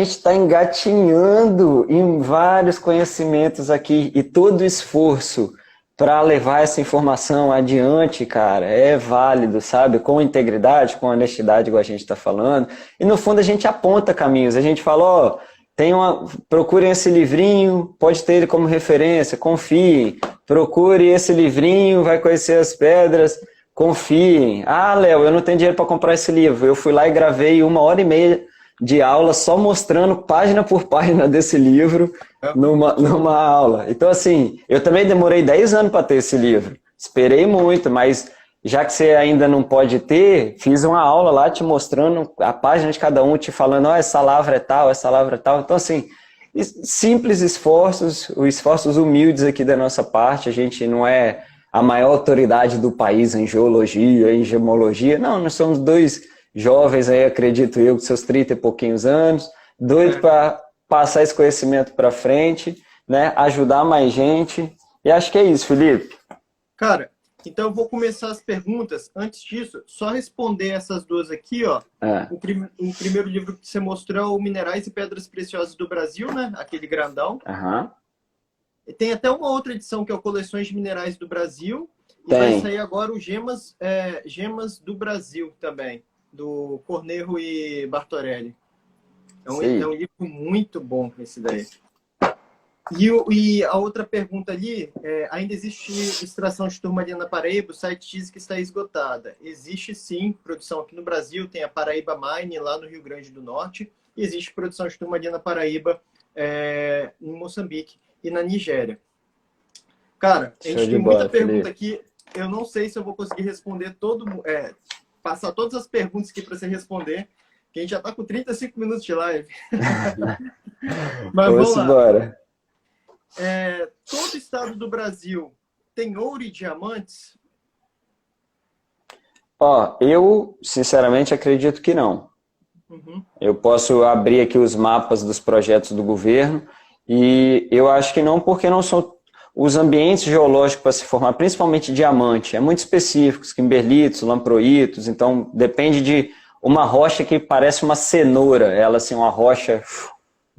está engatinhando em vários conhecimentos aqui e todo esforço para levar essa informação adiante, cara, é válido, sabe? Com integridade, com honestidade, igual a gente está falando. E no fundo a gente aponta caminhos, a gente fala, procurem esse livrinho, pode ter ele como referência, confiem. Procure esse livrinho, vai conhecer as pedras, confiem. Léo, eu não tenho dinheiro para comprar esse livro. Eu fui lá e gravei 1h30 de aula só mostrando página por página desse livro numa aula. Então, assim, eu também demorei 10 anos para ter esse livro. Esperei muito, mas já que você ainda não pode ter, fiz uma aula lá te mostrando a página de cada um, te falando, essa lavra é tal, essa lavra é tal. Então, assim... simples esforços humildes aqui da nossa parte, a gente não é a maior autoridade do país em geologia, em gemologia, não, nós somos dois jovens aí, acredito eu, com seus 30 e pouquinhos anos, doido para passar esse conhecimento para frente, né? Ajudar mais gente. E acho que é isso, Felipe. Cara, então eu vou começar as perguntas. Antes disso, só responder essas duas aqui, ó. O primeiro livro que você mostrou é o Minerais e Pedras Preciosas do Brasil, né? Aquele grandão. E tem até uma outra edição que é o Coleções de Minerais do Brasil. E vai sair agora o Gemas do Brasil também, do Cornejo e Bartorelli. É um livro muito bom esse daí. E a outra pergunta ali, ainda existe extração de turmalina na Paraíba? O site diz que está esgotada. Existe sim produção aqui no Brasil, tem a Paraíba Mine lá no Rio Grande do Norte, e existe produção de turmalina na Paraíba em Moçambique e na Nigéria. Cara, a gente tem muita pergunta aqui, eu não sei se eu vou conseguir responder passar todas as perguntas aqui para você responder, que a gente já está com 35 minutos de live. Mas vamos lá. Embora. Todo estado do Brasil tem ouro e diamantes? Eu sinceramente acredito que não. Eu posso abrir aqui os mapas dos projetos do governo e eu acho que não, porque não são os ambientes geológicos para se formar, principalmente diamante, muito específicos, kimberlitos, lamproitos, então depende de uma rocha que parece uma cenoura, ela assim, uma rocha,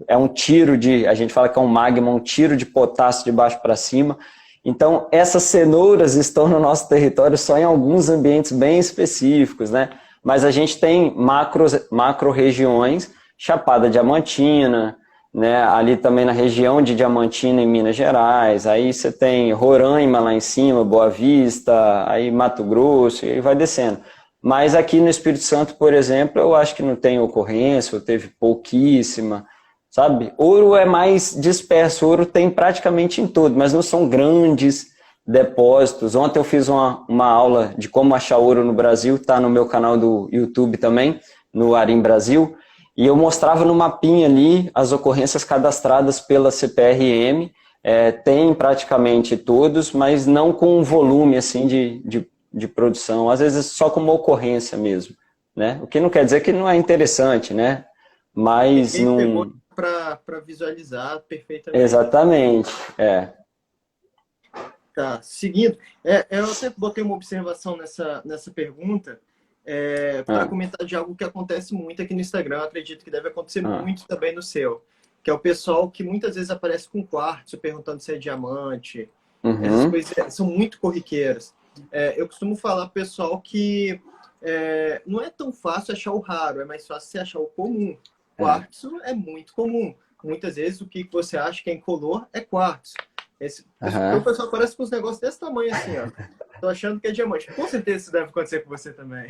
é um tiro a gente fala que é um magma, um tiro de potássio de baixo para cima, então essas cenouras estão no nosso território só em alguns ambientes bem específicos, né? Mas a gente tem macro regiões, Chapada Diamantina, né, ali também na região de Diamantina, em Minas Gerais, aí você tem Roraima lá em cima, Boa Vista, aí Mato Grosso, e vai descendo. Mas aqui no Espírito Santo, por exemplo, eu acho que não tem ocorrência, ou teve pouquíssima, sabe? Ouro é mais disperso, ouro tem praticamente em tudo, mas não são grandes depósitos. Ontem eu fiz uma aula de como achar ouro no Brasil, tá no meu canal do YouTube também, no Arim Brasil, e eu mostrava no mapinha ali as ocorrências cadastradas pela CPRM, tem praticamente todos, mas não com um volume assim de produção, às vezes só como ocorrência mesmo, né? O que não quer dizer que não é interessante, né? Mas não... Para visualizar perfeitamente. Exatamente, Tá, seguindo, eu até botei uma observação nessa pergunta, para comentar de algo que acontece muito aqui no Instagram, eu acredito que deve acontecer muito também no seu, que é o pessoal que muitas vezes aparece com quartzo, perguntando se é diamante, essas coisas são muito corriqueiras. Eu costumo falar pro pessoal que não é tão fácil achar o raro, é mais fácil você achar o comum. Quartzo é muito comum. Muitas vezes o que você acha que é incolor é quartzo. O pessoal aparece com uns negócios desse tamanho assim, ó. Tô achando que é diamante. Com certeza isso deve acontecer com você também.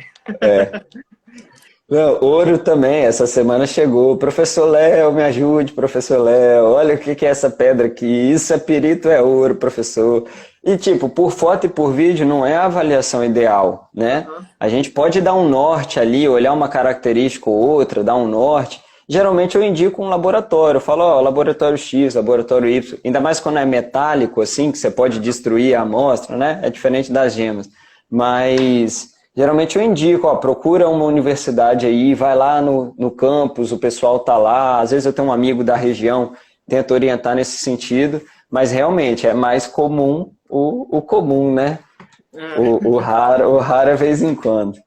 Não, ouro também, essa semana chegou. Professor Léo, me ajude, professor Léo. Olha o que é essa pedra aqui. Isso é pirito, é ouro, professor. E tipo, por foto e por vídeo não é a avaliação ideal, né? A gente pode dar um norte ali, olhar uma característica ou outra, dar um norte. Geralmente eu indico um laboratório, eu falo, laboratório X, laboratório Y, ainda mais quando é metálico, assim, que você pode destruir a amostra, né? É diferente das gemas. Mas geralmente eu indico, procura uma universidade aí, vai lá no campus, o pessoal tá lá, às vezes eu tenho um amigo da região, tento orientar nesse sentido, mas realmente é mais comum o comum, né? O raro é vez em quando.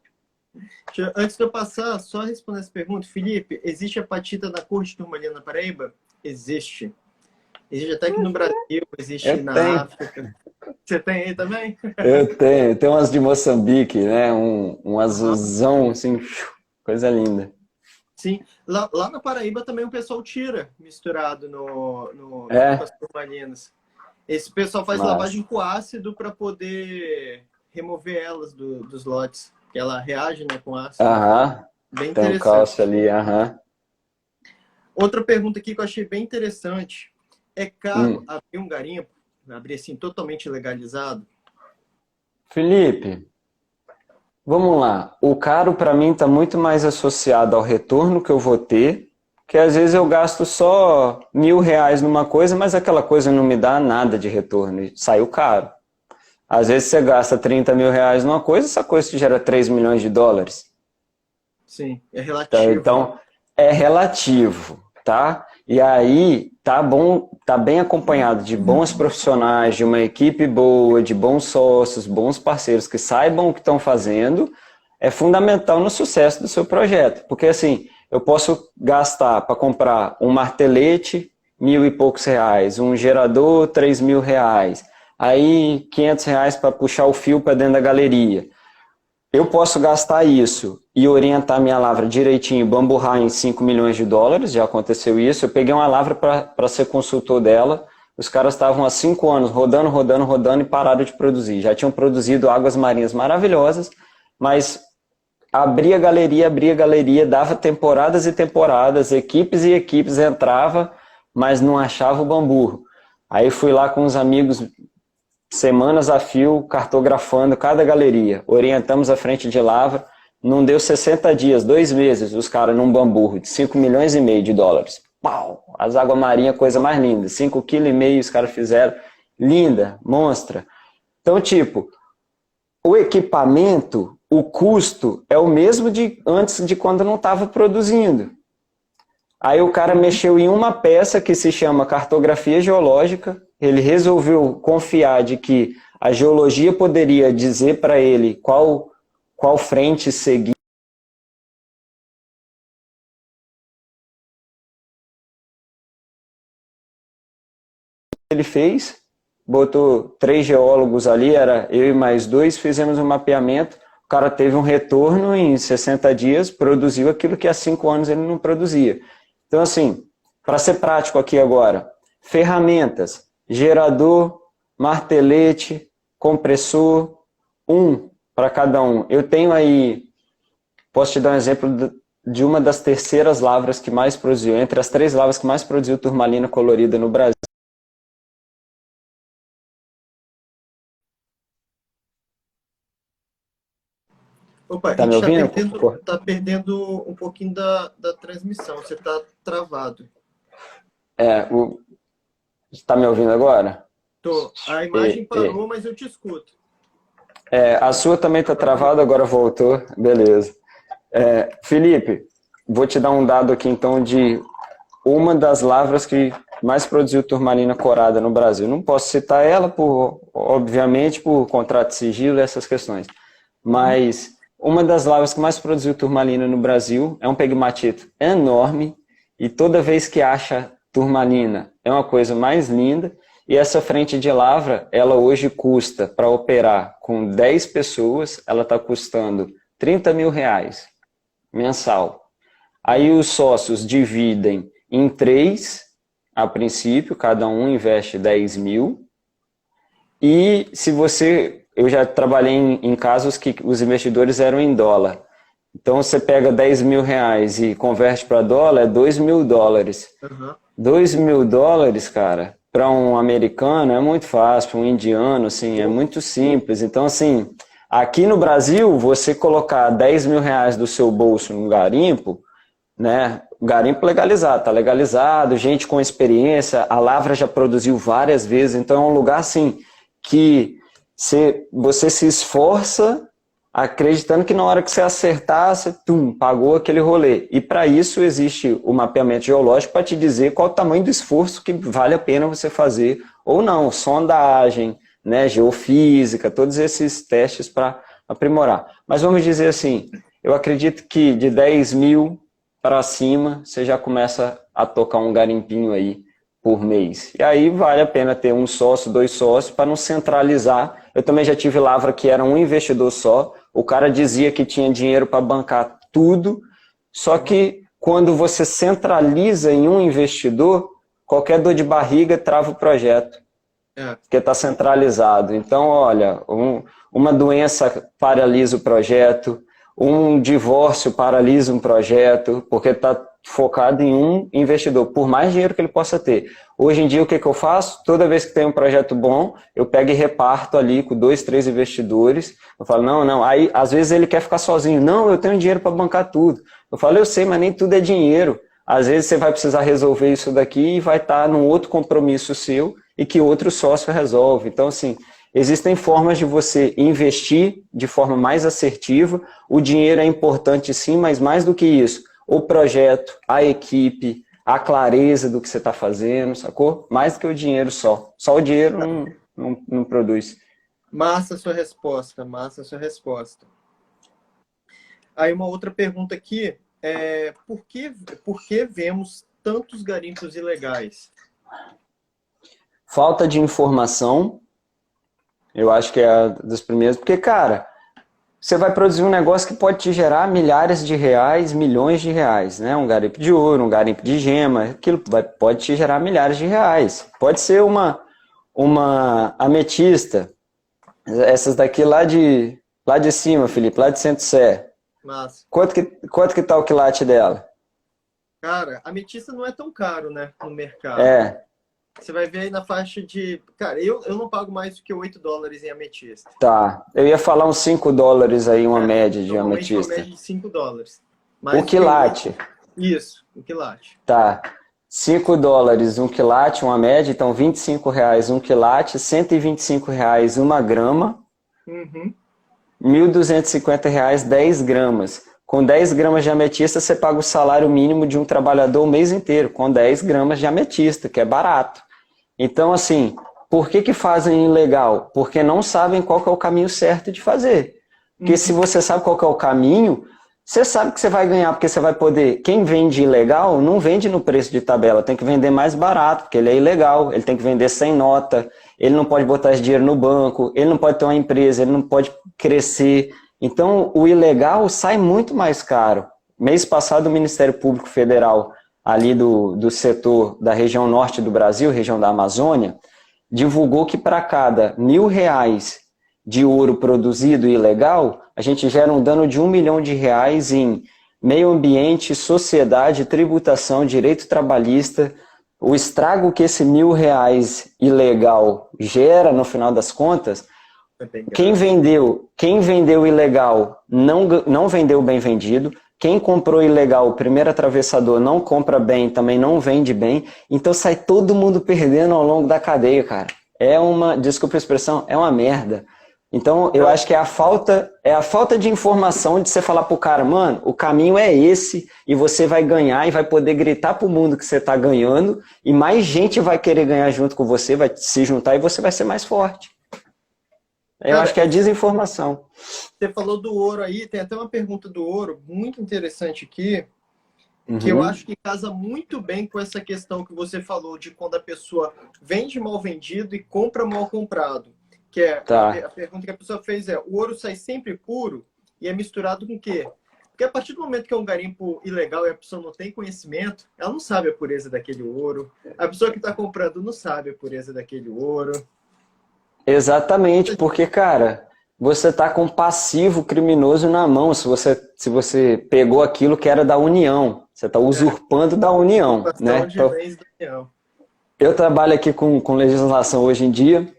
Antes de eu passar, só responder essa pergunta. Felipe, existe apatita na cor de turmalina na Paraíba? Existe. Existe até aqui no Brasil, existe na África. Você tem aí também? Eu tenho. Tem umas de Moçambique, né? Um azulzão, assim, coisa linda. Sim. Lá na Paraíba também o pessoal tira misturado com as turmalinas. Esse pessoal faz lavagem com ácido para poder remover elas dos lotes. Ela reage, né, com ácido. Bem interessante. Tem um cálcio ali, Outra pergunta aqui que eu achei bem interessante. É caro abrir um garimpo? Abrir assim, totalmente legalizado? Felipe, vamos lá. O caro para mim está muito mais associado ao retorno que eu vou ter, que às vezes eu gasto só R$1.000 numa coisa, mas aquela coisa não me dá nada de retorno e saiu caro. Às vezes você gasta R$30.000 numa coisa, essa coisa te gera 3 milhões de dólares. Sim, é relativo. Então, é relativo, tá? E aí, tá bom, tá bem acompanhado de bons profissionais, de uma equipe boa, de bons sócios, bons parceiros que saibam o que estão fazendo, é fundamental no sucesso do seu projeto. Porque assim, eu posso gastar para comprar um martelete, R$ 1.000 e poucos, um gerador, R$ 3.000, aí R$ 500 para puxar o fio para dentro da galeria. Eu posso gastar isso e orientar minha lavra direitinho, bamburrar em US$ 5 milhões, já aconteceu isso. Eu peguei uma lavra para ser consultor dela, os caras estavam há 5 anos rodando e pararam de produzir. Já tinham produzido águas marinhas maravilhosas, mas abria a galeria, dava temporadas e temporadas, equipes e equipes entrava, mas não achava o bamburro. Aí fui lá com os amigos, semanas a fio, cartografando cada galeria, orientamos a frente de lavra, não deu 60 dias, 2 meses, os caras num bamburro de US$ 5,5 milhões. Pau! As águas marinhas, coisa mais linda, 5,5 kg os caras fizeram, linda, monstra. Então, tipo, o equipamento, o custo é o mesmo de antes de quando não estava produzindo. Aí o cara mexeu em uma peça que se chama cartografia geológica, ele resolveu confiar de que a geologia poderia dizer para ele qual frente seguir. Ele fez, botou 3 geólogos ali, era eu e mais 2, fizemos um mapeamento, o cara teve um retorno em 60 dias, produziu aquilo que há 5 anos ele não produzia. Então assim, para ser prático aqui agora, ferramentas, gerador, martelete, compressor, um para cada um. Eu tenho aí, posso te dar um exemplo de uma das terceiras lavras que mais produziu, entre as 3 lavras que mais produziu turmalina colorida no Brasil. Opa, a Tá me gente ouvindo? tá perdendo um pouquinho da transmissão. Você tá travado. Tá me ouvindo agora? Tô. A imagem parou, mas eu te escuto. A sua também tá travada, agora voltou. Beleza. Felipe, vou te dar um dado aqui então de uma das lavras que mais produziu turmalina corada no Brasil. Não posso citar ela, obviamente, por contrato de sigilo e essas questões. Mas uma das lavras que mais produziu turmalina no Brasil é um pegmatito enorme e toda vez que acha turmalina é uma coisa mais linda. E essa frente de lavra, ela hoje custa, para operar com 10 pessoas, ela está custando R$ 30 mil mensal. Aí os sócios dividem em 3, a princípio, cada um investe 10 mil. E se eu já trabalhei em casos que os investidores eram em dólar. Então você pega R$ 10 mil e converte para dólar, é $2 mil. Uhum. $2 mil, cara, para um americano é muito fácil, para um indiano, assim, é muito simples. Então, assim, aqui no Brasil, você colocar R$ 10 mil do seu bolso no garimpo, né? O garimpo legalizado, tá legalizado, gente com experiência, a lavra já produziu várias vezes, então é um lugar, assim, que você se esforça acreditando que na hora que você acertar, você pagou aquele rolê. E para isso existe o mapeamento geológico para te dizer qual o tamanho do esforço que vale a pena você fazer ou não. Sondagem, né, geofísica, todos esses testes para aprimorar. Mas vamos dizer assim, eu acredito que de 10 mil para cima você já começa a tocar um garimpinho aí por mês. E aí vale a pena ter um sócio, 2 sócios, para não centralizar. Eu também já tive lavra que era um investidor só, o cara dizia que tinha dinheiro para bancar tudo, só que quando você centraliza em um investidor, qualquer dor de barriga trava o projeto, porque está centralizado. Então, olha, uma doença paralisa o projeto, um divórcio paralisa um projeto, porque está focado em um investidor, por mais dinheiro que ele possa ter. Hoje em dia, o que eu faço? Toda vez que tem um projeto bom, eu pego e reparto ali com 2, 3 investidores. Eu falo, não. Aí, às vezes, ele quer ficar sozinho. Não, eu tenho dinheiro para bancar tudo. Eu falo, eu sei, mas nem tudo é dinheiro. Às vezes, você vai precisar resolver isso daqui e vai estar num outro compromisso seu e que outro sócio resolve. Então, assim, Existem formas de você investir de forma mais assertiva. O dinheiro é importante sim, mas mais do que isso, o projeto, a equipe, a clareza do que você está fazendo, sacou? Mais do que o dinheiro só. Só o dinheiro não produz. Massa a sua resposta, massa a sua resposta. Aí uma outra pergunta aqui é por que vemos tantos garimpos ilegais? Falta de informação, eu acho que é a das primeiras, porque, cara, você vai produzir um negócio que pode te gerar milhares de reais, milhões de reais, né? Um garimpo de ouro, um garimpo de gema, aquilo pode te gerar milhares de reais. Pode ser uma ametista, essas daqui lá de cima, Felipe, lá de Centro-Sé. Massa. Quanto que tá o quilate dela? Cara, a ametista não é tão caro, né, no mercado. É. Você vai ver aí na faixa de... Cara, eu não pago mais do que $8 em ametista. Tá. Eu ia falar uns $5 aí, uma média de Normalmente ametista. uma média de $5. O quilate. Isso, o quilate. Tá. $5 um quilate, uma média, então R$25 um quilate, R$125 uma grama, Uhum. R$1.250 10 gramas. Com 10 gramas de ametista, você paga o salário mínimo de um trabalhador o mês inteiro, com 10 gramas de ametista, que é barato. Então, assim, por que fazem ilegal? Porque não sabem qual que é o caminho certo de fazer. Porque se você sabe qual que é o caminho, você sabe que você vai ganhar, porque você vai poder... Quem vende ilegal não vende no preço de tabela, tem que vender mais barato, porque ele é ilegal, ele tem que vender sem nota, ele não pode botar esse dinheiro no banco, ele não pode ter uma empresa, ele não pode crescer. Então, o ilegal sai muito mais caro. Mês passado, o Ministério Público Federal, ali do setor da região norte do Brasil, região da Amazônia, divulgou que para cada R$1.000 de ouro produzido ilegal, a gente gera um dano de R$1 milhão em meio ambiente, sociedade, tributação, direito trabalhista. O estrago que esse R$1.000 ilegal gera, no final das contas, quem vendeu ilegal não vendeu bem vendido. Quem comprou ilegal, o primeiro atravessador, não compra bem, também não vende bem. Então sai todo mundo perdendo ao longo da cadeia, cara. Desculpa a expressão, é uma merda. Então eu acho que é a falta de informação de você falar pro cara, mano, o caminho é esse e você vai ganhar e vai poder gritar pro mundo que você tá ganhando e mais gente vai querer ganhar junto com você, vai se juntar e você vai ser mais forte. Eu acho que é a desinformação. Você falou do ouro aí, tem até uma pergunta do ouro muito interessante aqui, que eu acho que casa muito bem com essa questão que você falou de quando a pessoa vende mal vendido e compra mal comprado. Que é a pergunta que a pessoa fez é: o ouro sai sempre puro e é misturado com o quê? Porque a partir do momento que é um garimpo ilegal e a pessoa não tem conhecimento, ela não sabe a pureza daquele ouro. A pessoa que está comprando não sabe a pureza daquele ouro. Exatamente, porque, cara, você tá com passivo criminoso na mão se você pegou aquilo que era da União. Você está usurpando da União, né? Então, eu trabalho aqui com legislação hoje em dia.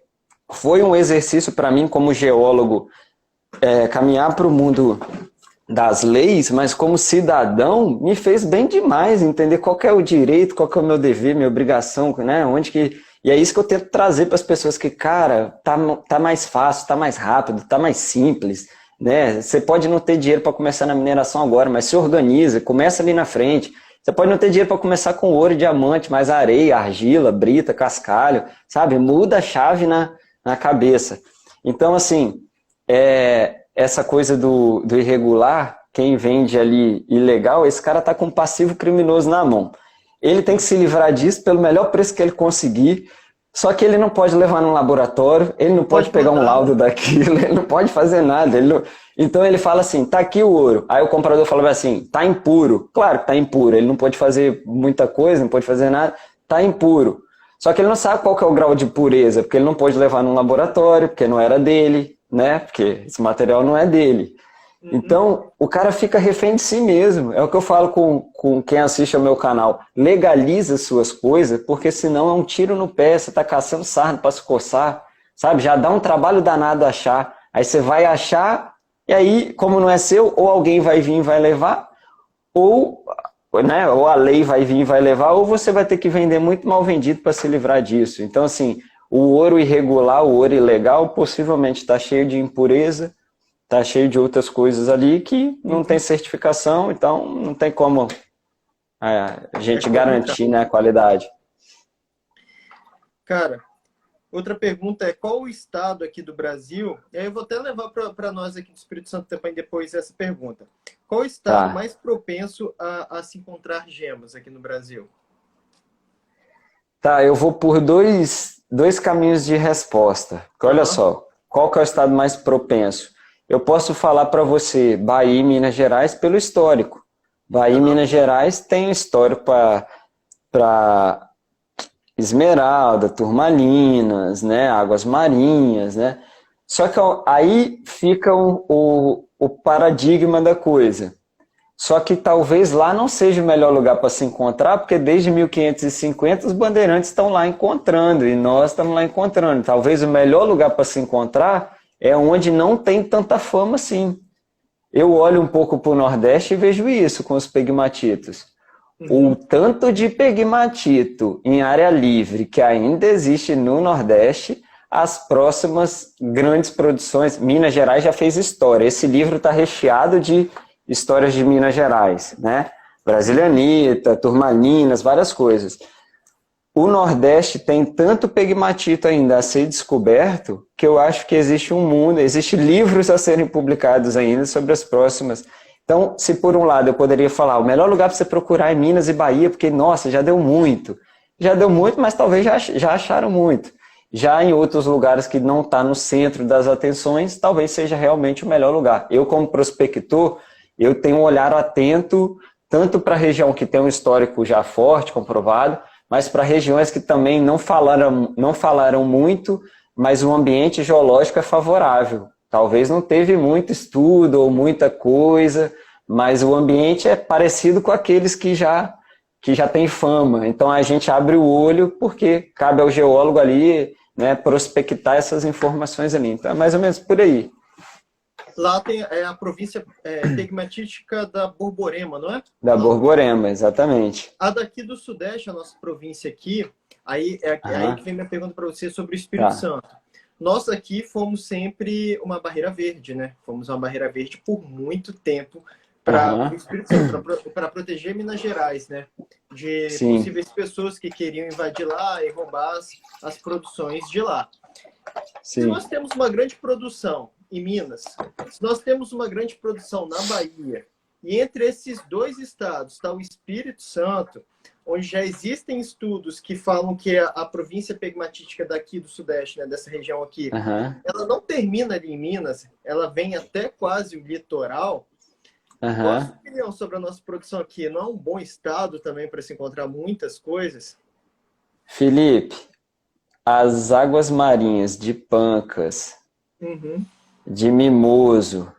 Foi um exercício para mim, como geólogo, caminhar para o mundo das leis, mas como cidadão, me fez bem demais entender qual que é o direito, qual que é o meu dever, minha obrigação, né? E é isso que eu tento trazer para as pessoas, que, cara, tá mais fácil, tá mais rápido, tá mais simples, né? Você pode não ter dinheiro para começar na mineração agora, mas se organiza, começa ali na frente. Você pode não ter dinheiro para começar com ouro e diamante, mas areia, argila, brita, cascalho, sabe? Muda a chave na cabeça. Então, assim, essa coisa do irregular, quem vende ali ilegal, esse cara tá com um passivo criminoso na mão. Ele tem que se livrar disso pelo melhor preço que ele conseguir, só que ele não pode levar no laboratório, ele não pode pegar um laudo daquilo, ele não pode fazer nada. Então ele fala assim, tá aqui o ouro. Aí o comprador fala assim, tá impuro. Claro que tá impuro, ele não pode fazer muita coisa, não pode fazer nada, tá impuro. Só que ele não sabe qual que é o grau de pureza, porque ele não pode levar no laboratório, porque não era dele, né? Porque esse material não é dele. Então, o cara fica refém de si mesmo. É o que eu falo com quem assiste ao meu canal. Legaliza suas coisas, porque senão é um tiro no pé. Você está caçando sarna para se coçar, sabe? Já dá um trabalho danado achar. Aí você vai achar, e aí, como não é seu, ou alguém vai vir e vai levar, ou a lei vai vir e vai levar, ou você vai ter que vender muito mal vendido para se livrar disso. Então, assim, O ouro irregular, o ouro ilegal, possivelmente está cheio de impureza, está cheio de outras coisas ali que não tem certificação, então não tem como a gente garantir, né, a qualidade. Cara, outra pergunta é qual o estado aqui do Brasil, e aí eu vou até levar para nós aqui do Espírito Santo também depois essa pergunta. Qual o estado mais propenso a se encontrar gemas aqui no Brasil? Tá, eu vou por dois caminhos de resposta. Olha só, qual que é o estado mais propenso? Eu posso falar para você Bahia e Minas Gerais pelo histórico. Bahia e Minas Gerais tem histórico para esmeralda, turmalinas, né, águas marinhas, né? Só que aí fica o paradigma da coisa. Só que talvez lá não seja o melhor lugar para se encontrar, porque desde 1550 os bandeirantes estão lá encontrando e nós estamos lá encontrando. Talvez o melhor lugar para se encontrar é onde não tem tanta fama assim. Eu olho um pouco para o Nordeste e vejo isso com os pegmatitos. O tanto de pegmatito em área livre que ainda existe no Nordeste, as próximas grandes produções. Minas Gerais já fez história. Esse livro está recheado de histórias de Minas Gerais, né? Brasilianita, turmalinas, várias coisas. O Nordeste tem tanto pegmatito ainda a ser descoberto que eu acho que existe um mundo, existe livros a serem publicados ainda sobre as próximas. Então, se por um lado eu poderia falar, o melhor lugar para você procurar é Minas e Bahia, porque, nossa, já deu muito. Já deu muito, mas talvez já acharam muito. Já em outros lugares que não está no centro das atenções, talvez seja realmente o melhor lugar. Eu, como prospector, eu tenho um olhar atento tanto para a região que tem um histórico já forte, comprovado, mas para regiões que também não falaram muito, mas o ambiente geológico é favorável. Talvez não teve muito estudo ou muita coisa, mas o ambiente é parecido com aqueles que já têm fama. Então a gente abre o olho porque cabe ao geólogo ali, né, prospectar essas informações ali. Então é mais ou menos por aí. Lá tem a província pegmatítica da Borborema, não é? Da Borborema, exatamente. A daqui do Sudeste, a nossa província aqui, aí que vem minha pergunta para você sobre o Espírito Santo. Nós aqui fomos sempre uma barreira verde, né? Fomos uma barreira verde por muito tempo para o Espírito Santo, para proteger Minas Gerais, né? De possíveis pessoas que queriam invadir lá e roubar as produções de lá. Sim. Se nós temos uma grande produção em Minas, se nós temos uma grande produção na Bahia, e entre esses dois estados está o Espírito Santo, onde já existem estudos que falam que a província pegmatítica daqui do Sudeste, né, dessa região aqui, ela não termina ali em Minas, ela vem até quase o litoral. Qual a sua opinião sobre a nossa produção aqui? Não é um bom estado também para se encontrar muitas coisas? Felipe, as águas marinhas de Pancas, de Mimoso,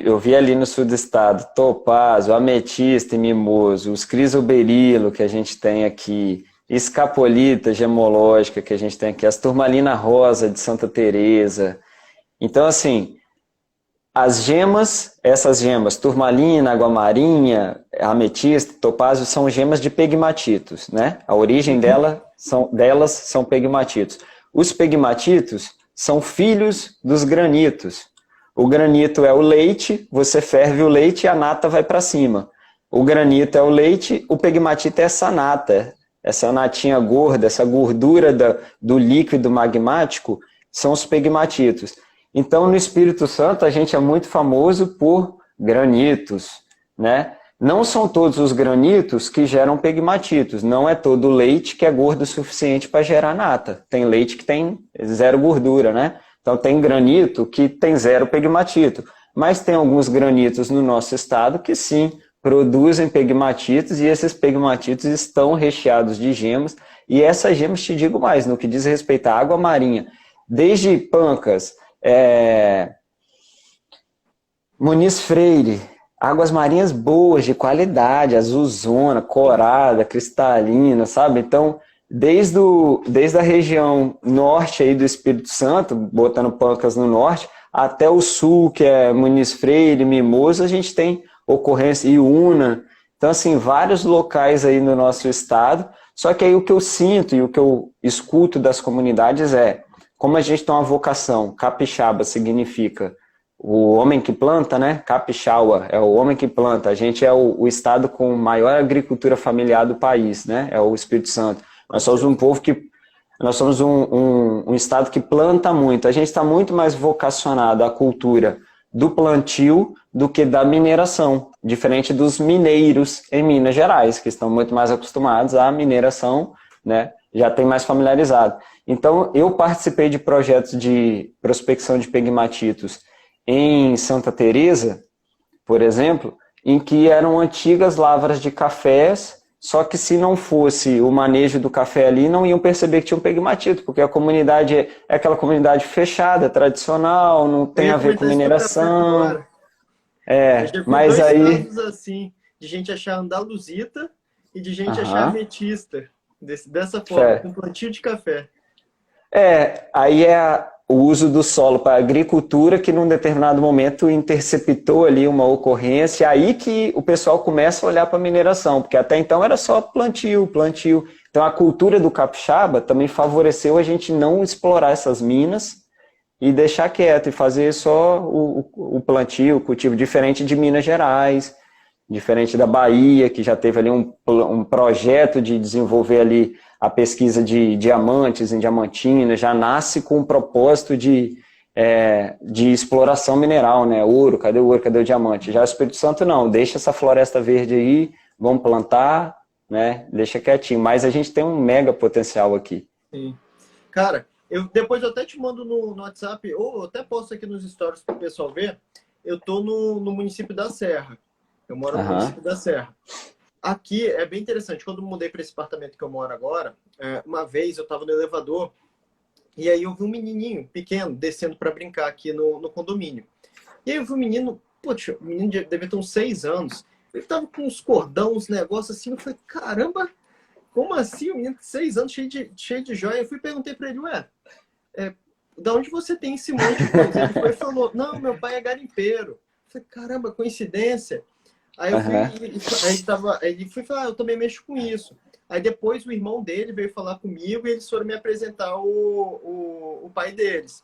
eu vi ali no sul do estado, topázio, ametista e mimoso, os crisoberilo que a gente tem aqui, escapolita gemológica que a gente tem aqui, as turmalina rosa de Santa Teresa. Então, assim, as gemas, essas gemas, turmalina, água marinha, ametista, topázio, são gemas de pegmatitos, né? A origem delas são pegmatitos. Os pegmatitos são filhos dos granitos. O granito é o leite, você ferve o leite e a nata vai para cima. O granito é o leite, o pegmatito é essa nata, essa natinha gorda, essa gordura do líquido magmático, são os pegmatitos. Então, no Espírito Santo, a gente é muito famoso por granitos, né? Não são todos os granitos que geram pegmatitos. Não é todo leite que é gordo o suficiente para gerar nata. Tem leite que tem zero gordura, né? Então, tem granito que tem zero pegmatito. Mas tem alguns granitos no nosso estado que, sim, produzem pegmatitos e esses pegmatitos estão recheados de gemas. E essas gemas, te digo mais, no que diz respeito à água marinha, desde Pancas, Muniz Freire, águas marinhas boas, de qualidade, azulzona, corada, cristalina, sabe? Então, desde a região norte aí do Espírito Santo, botando Pancas no norte, até o sul, que é Muniz Freire, Mimoso, a gente tem ocorrência, Iuna. Então, assim, vários locais aí no nosso estado. Só que aí o que eu sinto e o que eu escuto das comunidades é como a gente tem uma vocação, capixaba significa o homem que planta, né? Capixaba é o homem que planta. A gente é o estado com maior agricultura familiar do país, né? É o Espírito Santo. Nós somos um povo que nós somos um estado que planta muito. A gente está muito mais vocacionado à cultura do plantio do que da mineração, diferente dos mineiros em Minas Gerais, que estão muito mais acostumados à mineração, né? Já tem mais familiarizado. Então, eu participei de projetos de prospecção de pegmatitos em Santa Teresa, por exemplo, em que eram antigas lavras de cafés, só que se não fosse o manejo do café ali, não iam perceber que tinha um pegmatito, porque a comunidade é aquela comunidade fechada, tradicional, não tem a ver com mineração. Eu já vi Mas dois aí... casos assim, de gente achar andaluzita e de gente achar ametista, dessa forma, com plantio de café. Aí é o uso do solo para agricultura que num determinado momento interceptou ali uma ocorrência, aí que o pessoal começa a olhar para a mineração, porque até então era só plantio, plantio. Então a cultura do capixaba também favoreceu a gente não explorar essas minas e deixar quieto e fazer só o plantio, o cultivo, diferente de Minas Gerais, diferente da Bahia, que já teve ali um projeto de desenvolver ali a pesquisa de diamantes em Diamantina, já nasce com um propósito de exploração mineral, né? Ouro, cadê o ouro, cadê o diamante? Já o Espírito Santo não, deixa essa floresta verde aí, vamos plantar, né? Deixa quietinho, mas a gente tem um mega potencial aqui. Sim. Cara, depois eu até te mando no WhatsApp, ou eu até posto aqui nos stories para o pessoal ver, eu tô no município da Serra. Eu moro no município da Serra. Aqui é bem interessante. Quando eu mudei para esse apartamento que eu moro agora, uma vez eu estava no elevador e aí eu vi um menininho pequeno descendo para brincar aqui no condomínio. E aí eu vi um menino, o menino devia ter uns 6 anos. Ele tava com uns cordão, uns negócios assim. Eu falei, caramba, como assim? Um menino de 6 anos, cheio de joia. Eu fui e perguntei para ele, da onde você tem esse monte de coisa? Ele foi e falou, não, meu pai é garimpeiro. Eu falei, caramba, coincidência. Aí eu fui, ele foi falar, eu também mexo com isso. Aí depois o irmão dele veio falar comigo e eles foram me apresentar o pai deles.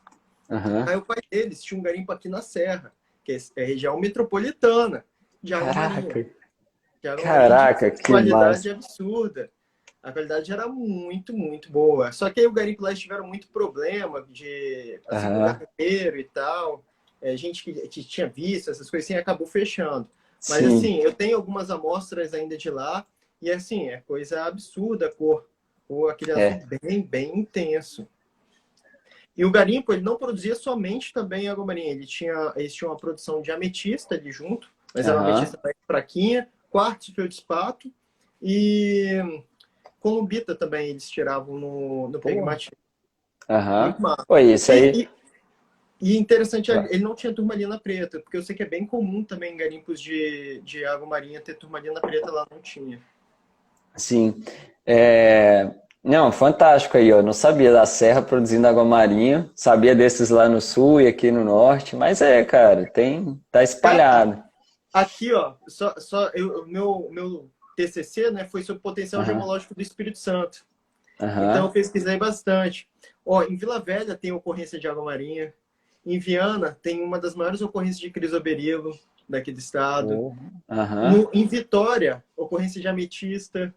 Aí o pai deles tinha um garimpo aqui na Serra, que é região metropolitana de Água Marinha. Caraca, que qualidade absurda. A qualidade era muito, muito boa. Só que aí o garimpo lá tiveram muito problema de garimpeiro e tal. Gente que tinha visto essas coisas assim, acabou fechando. Mas sim, assim, eu tenho algumas amostras ainda de lá e assim, é coisa absurda a cor. Aquele azul bem, bem intenso. E o garimpo, ele não produzia somente também água marinha. Eles tinham uma produção de ametista ali junto, mas era uma ametista bem fraquinha, quartzo, feldspato e columbita também eles tiravam no pegmatite. Isso aí... E interessante, ele não tinha turmalina preta, porque eu sei que é bem comum também em garimpos de água marinha ter turmalina preta, lá não tinha. Sim. Não, fantástico aí, ó. Não sabia da Serra produzindo água marinha, sabia desses lá no sul e aqui no norte, mas cara, tá espalhado. Aqui, ó, meu TCC, né, foi sobre o potencial geomológico do Espírito Santo. Então eu pesquisei bastante. Ó, em Vila Velha tem ocorrência de água marinha. Em Viana tem uma das maiores ocorrências de crisoberilo daqui do estado. Em Vitória, ocorrência de ametista.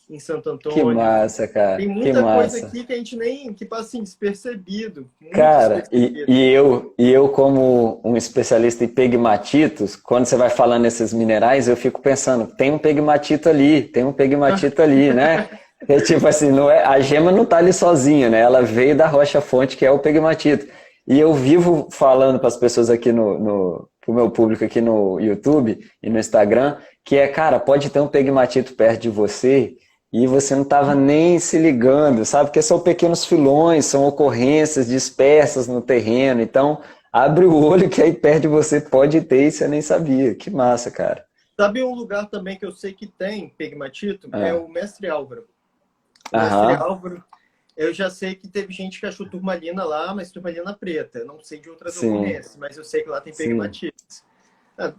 Em Santo Antônio. Que massa, cara. Tem muita coisa aqui que a gente que passa assim, despercebido. Cara, e eu como um especialista em pegmatitos, quando você vai falando esses minerais, eu fico pensando, tem um pegmatito ali, né? É tipo assim, a gema não tá ali sozinha, né? Ela veio da rocha-fonte, que é o pegmatito. E eu vivo falando para as pessoas aqui pro meu público aqui no YouTube e no Instagram, que cara, pode ter um pegmatito perto de você e você não estava nem se ligando, sabe? Porque são pequenos filões, são ocorrências dispersas no terreno. Então, abre o olho que aí perto de você pode ter e você nem sabia. Que massa, cara. Sabe um lugar também que eu sei que tem pegmatito? É o Mestre Álvaro. Mestre Álvaro, eu já sei que teve gente que achou turmalina lá, mas turmalina preta. Eu não sei de outras ocorrências, mas eu sei que lá tem pegmatitos.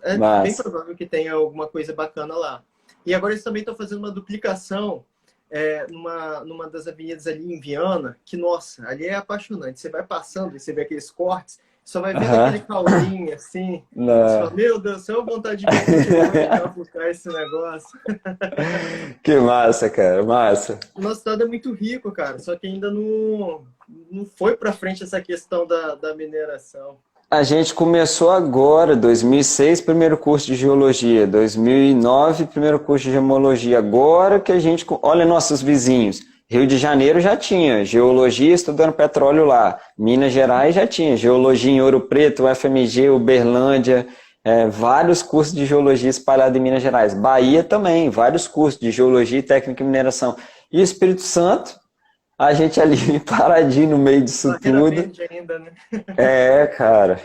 É bem provável que tenha alguma coisa bacana lá. E agora eles também estão fazendo uma duplicação numa das avenidas ali em Viana, que, nossa, ali é apaixonante. Você vai passando e você vê aqueles cortes, só vai vendo aquele caulinho, assim. Você fala, meu Deus, só vontade de vir buscar esse negócio. Que massa, cara, massa. O nosso estado é muito rico, cara, só que ainda não foi para frente essa questão da mineração. A gente começou agora, 2006, primeiro curso de geologia, 2009, primeiro curso de gemologia. Agora que a gente... Olha nossos vizinhos. Rio de Janeiro já tinha geologia estudando petróleo lá. Minas Gerais já tinha geologia em Ouro Preto, UFMG, Uberlândia, vários cursos de geologia espalhados em Minas Gerais. Bahia também, vários cursos de geologia, técnica e mineração. E Espírito Santo, a gente ali paradinho no meio disso tudo. Ainda, né? Cara,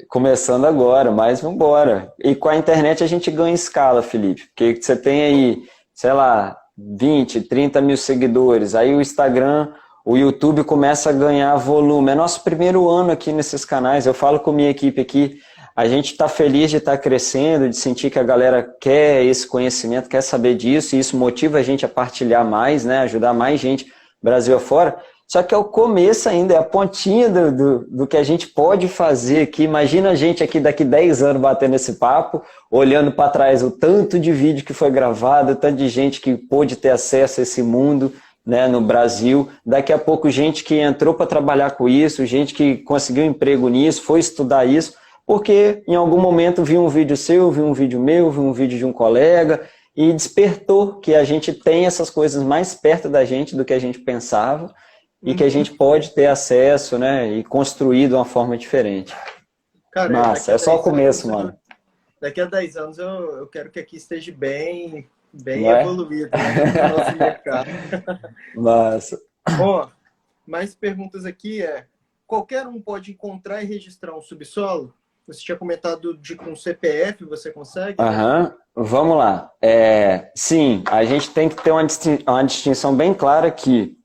começando agora, mas vamos embora. E com a internet a gente ganha escala, Felipe, porque você tem aí, sei lá, 20, 30 mil seguidores, aí o Instagram, o YouTube começa a ganhar volume. É nosso primeiro ano aqui nesses canais, eu falo com minha equipe aqui, a gente está feliz de estar crescendo, de sentir que a galera quer esse conhecimento, quer saber disso, e isso motiva a gente a partilhar mais, né, ajudar mais gente Brasil afora, só que é o começo ainda, é a pontinha do que a gente pode fazer aqui. Imagina a gente aqui daqui 10 anos batendo esse papo, olhando para trás o tanto de vídeo que foi gravado, o tanto de gente que pôde ter acesso a esse mundo, né, no Brasil. Daqui a pouco gente que entrou para trabalhar com isso, gente que conseguiu emprego nisso, foi estudar isso, porque em algum momento viu um vídeo seu, viu um vídeo meu, viu um vídeo de um colega, e despertou que a gente tem essas coisas mais perto da gente do que a gente pensava e que a gente pode ter acesso, né, e construir de uma forma diferente. Cara, massa, é só o começo, mano. Daqui a 10 anos eu quero que aqui esteja bem evoluído, né, no nosso mercado. Massa. Bom, mais perguntas aqui qualquer um pode encontrar e registrar um subsolo? Você tinha comentado com CPF, você consegue? Vamos lá. Sim, a gente tem que ter uma distinção bem clara que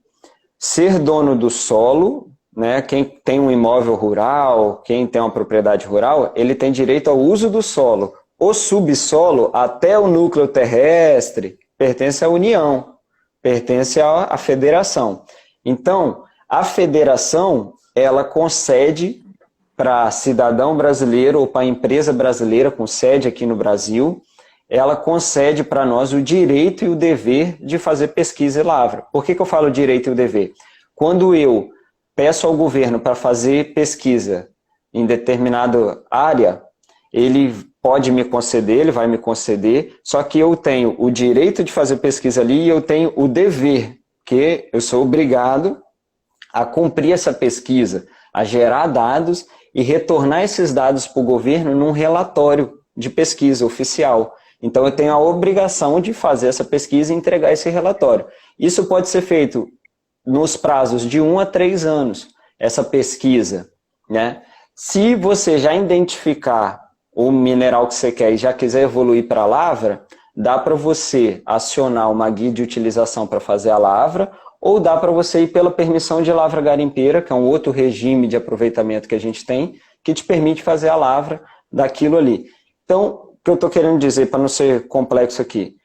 ser dono do solo, né, quem tem um imóvel rural, quem tem uma propriedade rural, ele tem direito ao uso do solo. O subsolo, até o núcleo terrestre, pertence à União, pertence à federação. Então, a federação, ela concede para cidadão brasileiro ou para empresa brasileira com sede aqui no Brasil, ela concede para nós o direito e o dever de fazer pesquisa e lavra. Por que eu falo direito e o dever? Quando eu peço ao governo para fazer pesquisa em determinada área, ele pode me conceder, ele vai me conceder, só que eu tenho o direito de fazer pesquisa ali e eu tenho o dever, que eu sou obrigado a cumprir essa pesquisa, a gerar dados e retornar esses dados para o governo num relatório de pesquisa oficial. Então eu tenho a obrigação de fazer essa pesquisa e entregar esse relatório. Isso pode ser feito nos prazos de 1 a 3 anos, essa pesquisa, né? Se você já identificar o mineral que você quer e já quiser evoluir para a lavra, dá para você acionar uma guia de utilização para fazer a lavra, ou dá para você ir pela permissão de lavra garimpeira, que é um outro regime de aproveitamento que a gente tem, que te permite fazer a lavra daquilo ali. Então, o que eu estou querendo dizer, para não ser complexo aqui,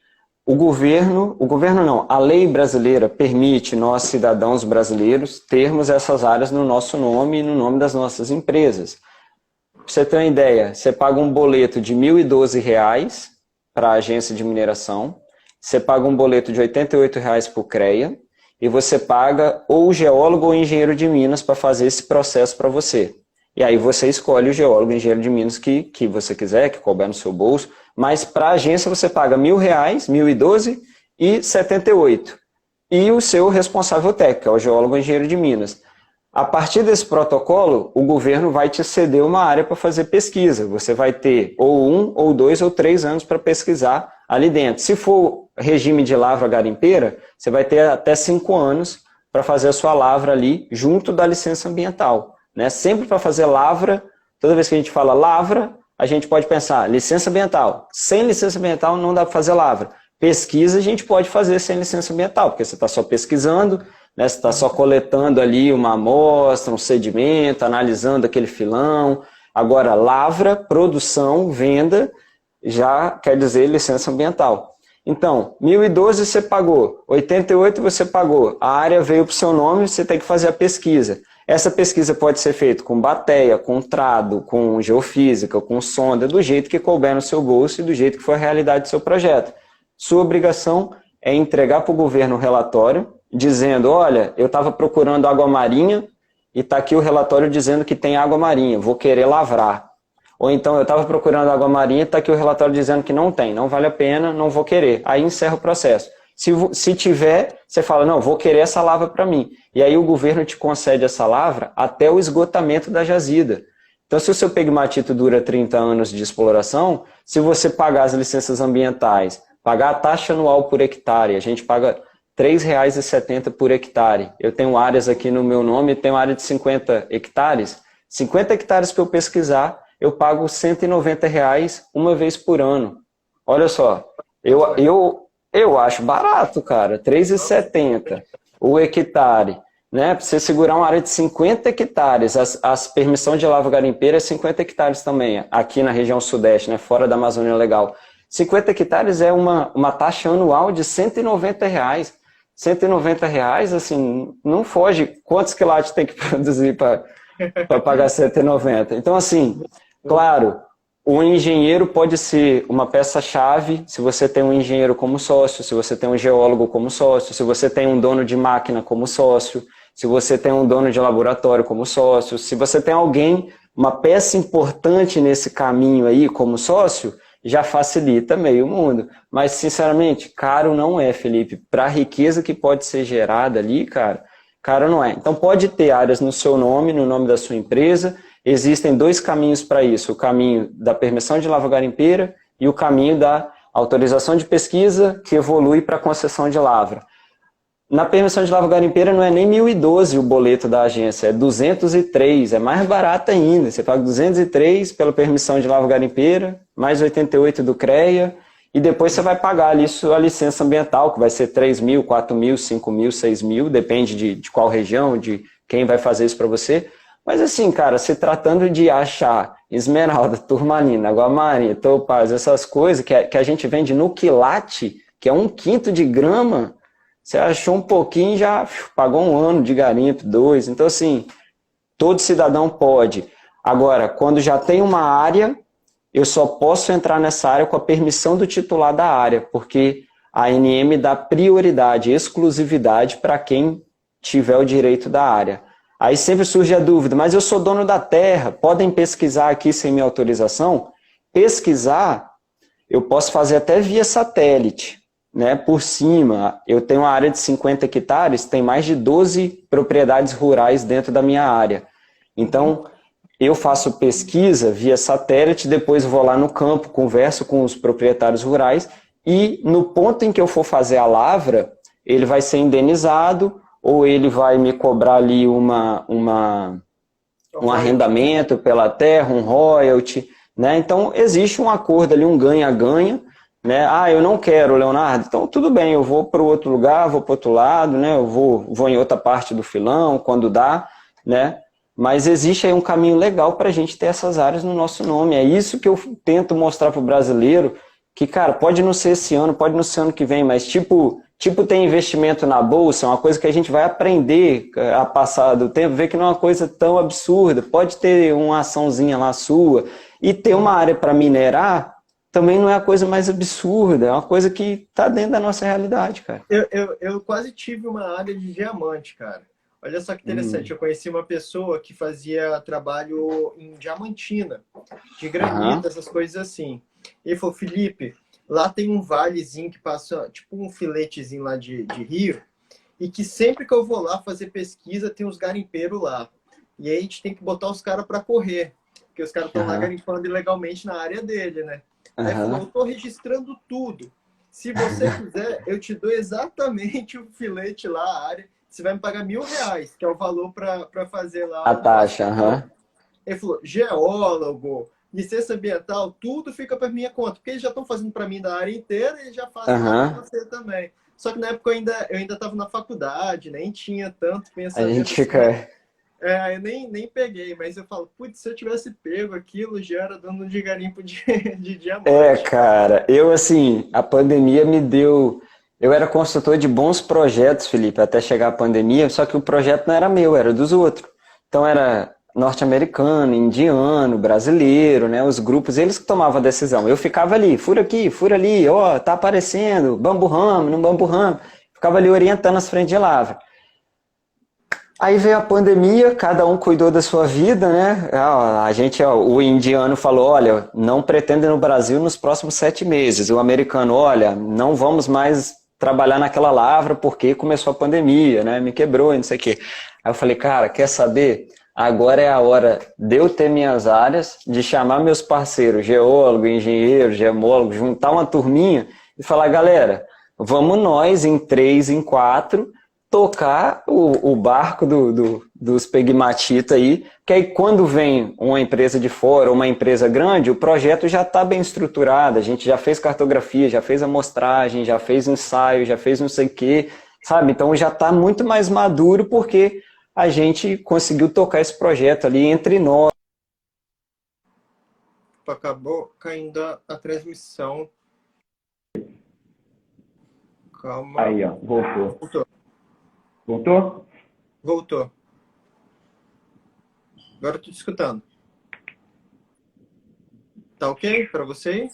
a lei brasileira permite nós, cidadãos brasileiros, termos essas áreas no nosso nome e no nome das nossas empresas. Para você ter uma ideia, você paga um boleto de R$ 1.012 para a agência de mineração, você paga um boleto de R$ 88 para o CREA, e você paga ou o geólogo ou o engenheiro de Minas para fazer esse processo para você. E aí você escolhe o geólogo ou engenheiro de Minas que você quiser, que couber no seu bolso, mas para a agência você paga R$ 1.000, 1.012 e 78. E o seu responsável técnico, é o geólogo ou engenheiro de Minas. A partir desse protocolo, o governo vai te ceder uma área para fazer pesquisa. Você vai ter ou 1, ou 2, ou 3 anos para pesquisar ali dentro. Se for regime de lavra garimpeira, você vai ter até 5 anos para fazer a sua lavra ali junto da licença ambiental, né? Sempre para fazer lavra, toda vez que a gente fala lavra, a gente pode pensar licença ambiental. Sem licença ambiental não dá para fazer lavra. Pesquisa a gente pode fazer sem licença ambiental, porque você está só pesquisando, né? Você está só coletando ali uma amostra, um sedimento, analisando aquele filão. Agora, lavra, produção, venda, já quer dizer licença ambiental. Então, 1012 você pagou, 88 você pagou, a área veio para o seu nome, você tem que fazer a pesquisa. Essa pesquisa pode ser feita com bateia, com trado, com geofísica, com sonda, do jeito que couber no seu bolso e do jeito que for a realidade do seu projeto. Sua obrigação é entregar para o governo o relatório, dizendo, olha, eu estava procurando água marinha e está aqui o relatório dizendo que tem água marinha, vou querer lavrar. Ou então, eu estava procurando água marinha e está aqui o relatório dizendo que não tem, não vale a pena, não vou querer. Aí encerra o processo. Se tiver, você fala, não, vou querer essa lavra para mim. E aí o governo te concede essa lavra até o esgotamento da jazida. Então, se o seu pegmatito dura 30 anos de exploração, se você pagar as licenças ambientais, pagar a taxa anual por hectare, a gente paga R$ 3,70 por hectare. Eu tenho áreas aqui no meu nome, tenho área de 50 hectares. 50 hectares para eu pesquisar, eu pago R$ 190 uma vez por ano. Olha só, eu acho barato, cara, R$ 3,70 o hectare. Né? Para você segurar uma área de 50 hectares, as permissão de lavra garimpeira é 50 hectares também, aqui na região sudeste, né? Fora da Amazônia Legal. 50 hectares é uma taxa anual de R$ 190. R$ 190, assim, não foge. Quantos quilates tem que produzir para pagar 190? Então, assim, claro, o engenheiro pode ser uma peça-chave se você tem um engenheiro como sócio, se você tem um geólogo como sócio, se você tem um dono de máquina como sócio, se você tem um dono de laboratório como sócio, se você tem alguém, uma peça importante nesse caminho aí como sócio, já facilita meio mundo. Mas, sinceramente, caro não é, Felipe. Para a riqueza que pode ser gerada ali, cara, caro não é. Então, pode ter áreas no seu nome, no nome da sua empresa. Existem dois caminhos para isso. O caminho da permissão de lavra garimpeira e o caminho da autorização de pesquisa, que evolui para a concessão de lavra. Na permissão de lavra garimpeira não é nem 1.012 o boleto da agência, é 203, é mais barato ainda. Você paga 203 pela permissão de lavra garimpeira, mais 88 do CREA, e depois você vai pagar ali sua licença ambiental, que vai ser 3.000, 4.000, 5.000, 6.000, depende de qual região, de quem vai fazer isso para você. Mas assim, cara, se tratando de achar esmeralda, turmalina, água marinha, topaz, essas coisas que a gente vende no quilate, que é 1/5 de grama, você achou um pouquinho e já pagou um ano de garimpo, 2. Então, assim, todo cidadão pode. Agora, quando já tem uma área, eu só posso entrar nessa área com a permissão do titular da área, porque a ANM dá prioridade, exclusividade para quem tiver o direito da área. Aí sempre surge a dúvida, mas eu sou dono da terra, podem pesquisar aqui sem minha autorização? Pesquisar, eu posso fazer até via satélite. Né, por cima, eu tenho uma área de 50 hectares, tem mais de 12 propriedades rurais dentro da minha área. Então, eu faço pesquisa via satélite, depois vou lá no campo, converso com os proprietários rurais e no ponto em que eu for fazer a lavra, ele vai ser indenizado ou ele vai me cobrar ali um arrendamento pela terra, um royalty. Né? Então, existe um acordo ali, um ganha-ganha. Né? Ah, eu não quero, Leonardo, então tudo bem, eu vou para outro lugar, vou para o outro lado, né? Eu vou em outra parte do filão, quando dá, né? Mas existe aí um caminho legal para a gente ter essas áreas no nosso nome. É isso que eu tento mostrar para o brasileiro, que, cara, pode não ser esse ano, pode não ser ano que vem, mas tipo tem investimento na bolsa, é uma coisa que a gente vai aprender a passar do tempo, ver que não é uma coisa tão absurda, pode ter uma açãozinha lá sua, e ter uma área para minerar, também não é a coisa mais absurda, é uma coisa que está dentro da nossa realidade, cara. Eu quase tive uma área de diamante, cara. Olha só que interessante, eu conheci uma pessoa que fazia trabalho em diamantina, de granito, essas coisas assim. E ele falou, Felipe, lá tem um valezinho que passa, tipo um filetezinho lá de rio, e que sempre que eu vou lá fazer pesquisa, tem uns garimpeiros lá. E aí a gente tem que botar os caras para correr, porque os caras estão lá garimpando ilegalmente na área dele, né? Aí falou, eu estou registrando tudo. Se você quiser, eu te dou exatamente o filete lá, a área. Você vai me pagar R$ 1.000, que é o valor para fazer lá. A taxa, Ele falou, geólogo, licença ambiental, tudo fica para minha conta. Porque eles já estão fazendo para mim da área inteira e já fazem para você também. Só que na época eu ainda estava na faculdade, nem tinha tanto pensamento. A gente fica... Eu nem peguei, mas eu falo, putz, se eu tivesse pego aquilo, já era dono de garimpo de diamante. Cara, eu assim, a pandemia me deu. Eu era consultor de bons projetos, Felipe, até chegar a pandemia, só que o projeto não era meu, era dos outros. Então era norte-americano, indiano, brasileiro, né? Os grupos, eles que tomavam a decisão. Eu ficava ali, fura aqui, fura ali, ó, tá aparecendo, bambu ramo, não bambu ramo. Ficava ali orientando as frentes de lavra. Aí veio a pandemia, cada um cuidou da sua vida, né? A gente, o indiano falou, olha, não pretende no Brasil nos próximos 7 meses. O americano, olha, não vamos mais trabalhar naquela lavra porque começou a pandemia, né? Me quebrou e não sei o quê. Aí eu falei, cara, quer saber? Agora é a hora de eu ter minhas áreas, de chamar meus parceiros, geólogo, engenheiro, gemólogo, juntar uma turminha e falar, galera, vamos nós em 3, em 4 tocar o barco dos pegmatitas aí, que aí quando vem uma empresa de fora, uma empresa grande, o projeto já está bem estruturado, a gente já fez cartografia, já fez amostragem, já fez ensaio, já fez não sei o quê, sabe? Então já está muito mais maduro porque a gente conseguiu tocar esse projeto ali entre nós. Acabou caindo a transmissão. Calma. Aí, ó, voltou. Voltou. Voltou? Voltou. Agora eu tô te escutando. Tá ok para você?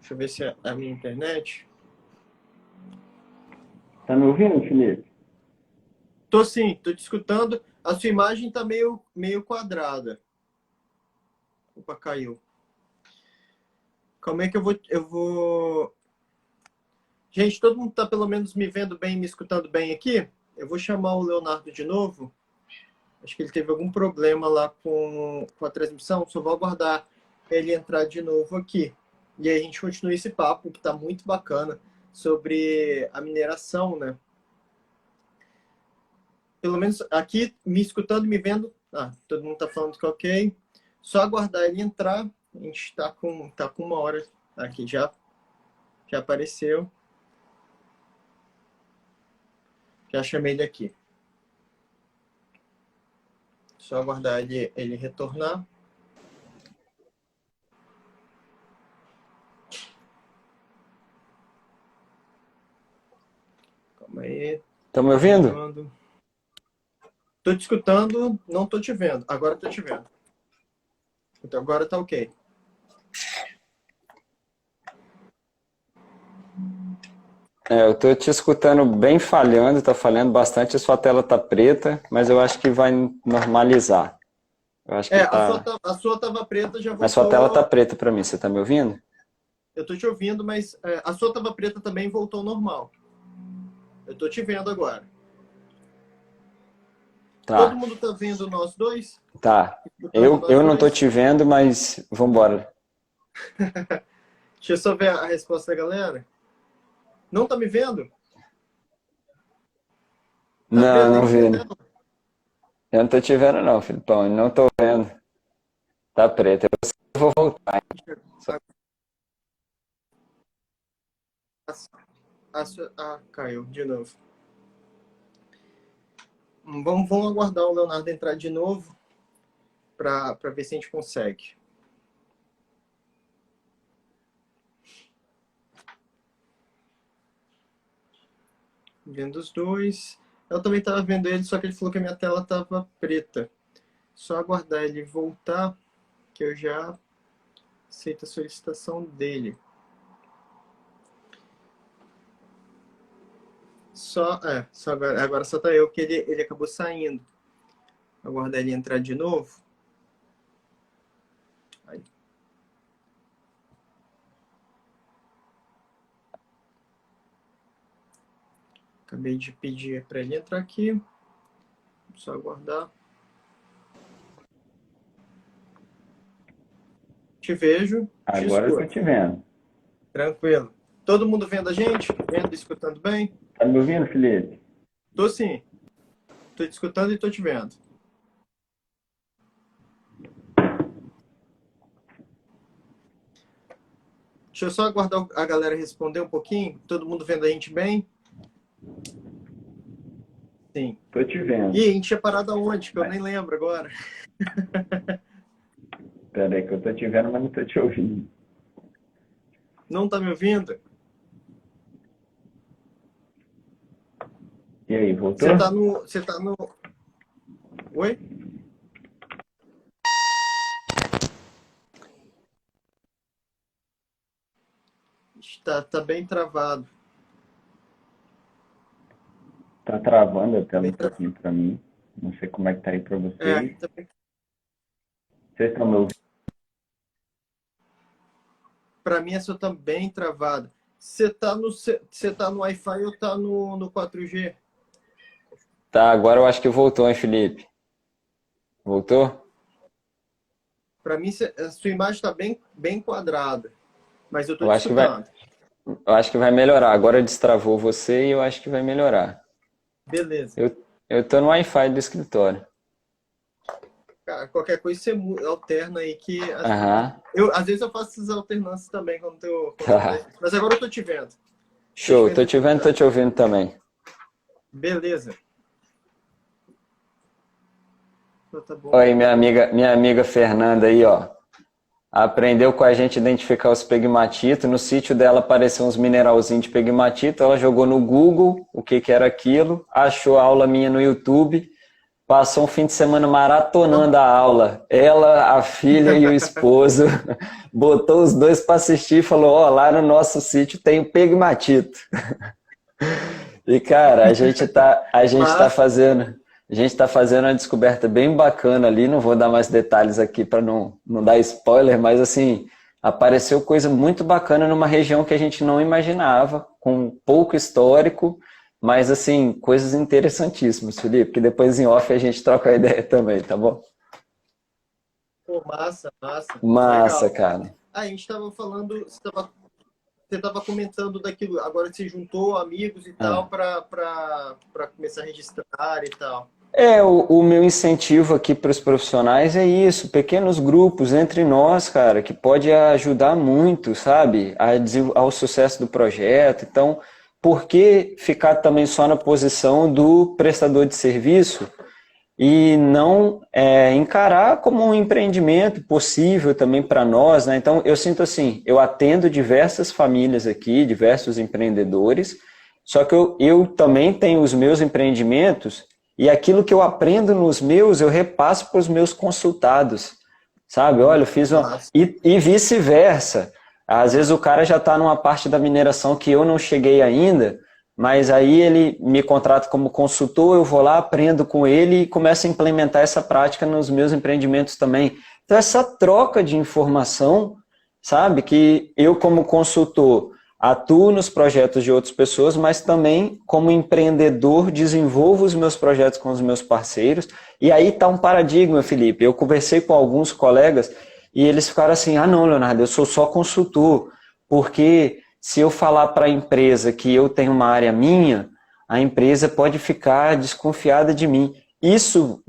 Deixa eu ver se é a minha internet. Tá me ouvindo, Felipe? Tô sim, tô te escutando. A sua imagem tá meio quadrada. Opa, caiu. Calma aí que eu vou... Gente, todo mundo tá pelo menos me vendo bem, me escutando bem aqui? Eu vou chamar o Leonardo de novo. Acho que ele teve algum problema lá com a transmissão. Só vou aguardar ele entrar de novo aqui. E aí a gente continua esse papo, que tá muito bacana, sobre a mineração, né? Pelo menos aqui, me escutando, me vendo. Ah, todo mundo tá falando que ok. Só aguardar ele entrar. A gente tá com 1 hora aqui, já apareceu. Já chamei ele aqui. Só aguardar ele retornar. Calma aí. Tá me ouvindo? Tô te escutando, não tô te vendo. Agora tô te vendo. Então agora tá ok. Eu tô te escutando bem falhando, tá falhando bastante, a sua tela tá preta, mas eu acho que vai normalizar. Eu acho que tá. A sua tava preta, já Mas sua tela tá voltou. preta para mim, você tá me ouvindo? Eu tô te ouvindo, mas a sua tava preta também voltou normal. Eu tô te vendo agora. Todo Tá, mundo tá vendo nós dois? tá. Escutando Eu nós não tô dois? te vendo, mas vambora. Deixa eu só ver a resposta da galera. Não tá me vendo? Tá Não, preta não aí na minha vi. tela? Eu não tô te vendo não, Filipão. Eu não tô vendo. Tá preta. Eu vou voltar. Caiu de novo. Vamos aguardar o Leonardo entrar de novo para ver se a gente consegue. Vendo os dois. Eu também estava vendo ele, só que ele falou que a minha tela estava preta. Só aguardar ele voltar, que eu já aceito a solicitação dele. Só agora só tá eu, que ele acabou saindo. Aguardar ele entrar de novo. Aí. Acabei de pedir para ele entrar aqui. Só aguardar. Te vejo, te Agora eu tô escuto. te vendo. Tranquilo. Todo mundo vendo a gente? Vendo e escutando bem? Tá me ouvindo, Felipe? Tô sim. Tô te escutando e tô te vendo. Deixa eu só aguardar a galera responder um pouquinho. Todo mundo vendo a gente bem? Sim. Tô te vendo. E a gente tinha parado aonde? Que eu nem lembro agora. Pera aí que eu tô te vendo, mas não tô te ouvindo. Não tá me ouvindo? E aí, voltou? Você tá no. Oi? Tá bem travado. Tá travando a tela Bem um pouquinho pra mim. Não sei como é que tá aí pra vocês. tá bem... Vocês estão me ouvindo? Pra mim essa tá bem travada. Você tá no Wi-Fi ou tá no 4G? Tá, agora eu acho que voltou, hein, Felipe? Voltou? Pra mim a sua imagem tá bem quadrada. Mas eu tô Eu te acho que vai, escutando. eu acho que vai melhorar. Agora destravou você e eu acho que vai melhorar. Beleza. Eu tô no Wi-Fi do escritório. Cara, qualquer coisa você alterna aí que Aham, às vezes eu faço essas alternâncias também quando eu tá. mas agora eu tô te vendo. Tô te Show, vendo tô e te te vendo, tô escutando. te ouvindo também. Beleza. Então tá bom. Oi, minha amiga Fernanda aí, ó. Aprendeu com a gente a identificar os pegmatitos. No sítio dela apareceu uns mineralzinhos de pegmatito. Ela jogou no Google o que que era aquilo, achou a aula minha no YouTube, passou um fim de semana maratonando a aula. Ela, a filha e o esposo, botou os dois para assistir e falou: ó, lá no nosso sítio tem o pegmatito. E, cara, Mas, a gente tá fazendo uma descoberta bem bacana ali, não vou dar mais detalhes aqui para não dar spoiler, mas assim, apareceu coisa muito bacana numa região que a gente não imaginava, com pouco histórico, mas assim, coisas interessantíssimas, Felipe, que depois em off a gente troca a ideia também, tá bom? pô, massa. Massa, Legal. cara. A gente tava falando, você tava comentando daquilo, agora que você juntou amigos e Ah. tal para começar a registrar e tal. O meu incentivo aqui para os profissionais é isso, pequenos grupos entre nós, cara, que pode ajudar muito, sabe, ao sucesso do projeto. Então, por que ficar também só na posição do prestador de serviço e não encarar como um empreendimento possível também para nós, né? Então, eu sinto assim, eu atendo diversas famílias aqui, diversos empreendedores, só que eu também tenho os meus empreendimentos e aquilo que eu aprendo nos meus, eu repasso para os meus consultados, sabe? Olha, eu fiz uma... Massa. E vice-versa. Às vezes o cara já está numa parte da mineração que eu não cheguei ainda, mas aí ele me contrata como consultor, eu vou lá, aprendo com ele e começo a implementar essa prática nos meus empreendimentos também. Então essa troca de informação, sabe, que eu como consultor atuo nos projetos de outras pessoas, mas também como empreendedor desenvolvo os meus projetos com os meus parceiros. E aí está um paradigma, Felipe. Eu conversei com alguns colegas e eles ficaram assim, ah não, Leonardo, eu sou só consultor, porque se eu falar para a empresa que eu tenho uma área minha, a empresa pode ficar desconfiada de mim. Isso,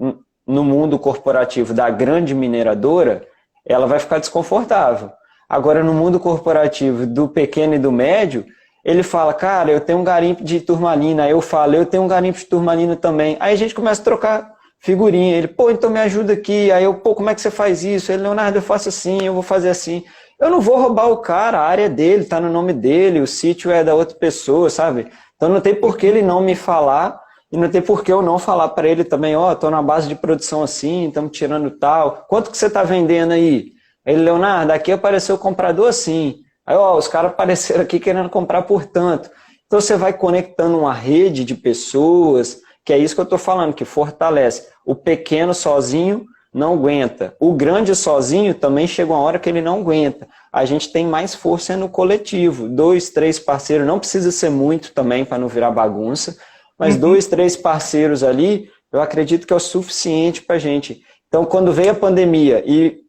no mundo corporativo da grande mineradora, ela vai ficar desconfortável. Agora, no mundo corporativo do pequeno e do médio, ele fala, cara, eu tenho um garimpo de turmalina. Aí eu falo, eu tenho um garimpo de turmalina também. Aí a gente começa a trocar figurinha. Ele, pô, então me ajuda aqui. Aí eu, pô, como é que você faz isso? Ele, Leonardo, eu faço assim, eu vou fazer assim. Eu não vou roubar o cara, a área é dele, tá no nome dele, o sítio é da outra pessoa, sabe? Então não tem por que ele não me falar e não tem por que eu não falar para ele também, ó, tô na base de produção assim, estamos tirando tal. Quanto que você tá vendendo aí? Ele, Leonardo, aqui apareceu o comprador assim. Aí, ó, os caras apareceram aqui querendo comprar por tanto. Então você vai conectando uma rede de pessoas, que é isso que eu estou falando, que fortalece. O pequeno sozinho não aguenta. O grande sozinho também chega uma hora que ele não aguenta. A gente tem mais força no coletivo. 2, 3 parceiros, não precisa ser muito também para não virar bagunça, mas 2, 3 parceiros ali, eu acredito que é o suficiente para a gente. Então, quando veio a pandemia e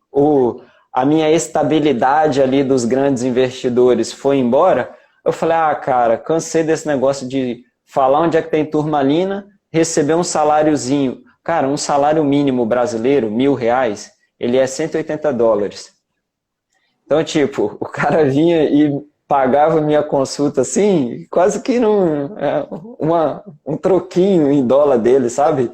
a minha estabilidade ali dos grandes investidores foi embora, eu falei, ah, cara, cansei desse negócio de falar onde é que tem turmalina, receber um saláriozinho. Cara, um salário mínimo brasileiro, R$ 1.000, ele é US$ 180. Então, tipo, o cara vinha e pagava minha consulta assim, quase que um troquinho em dólar dele, sabe?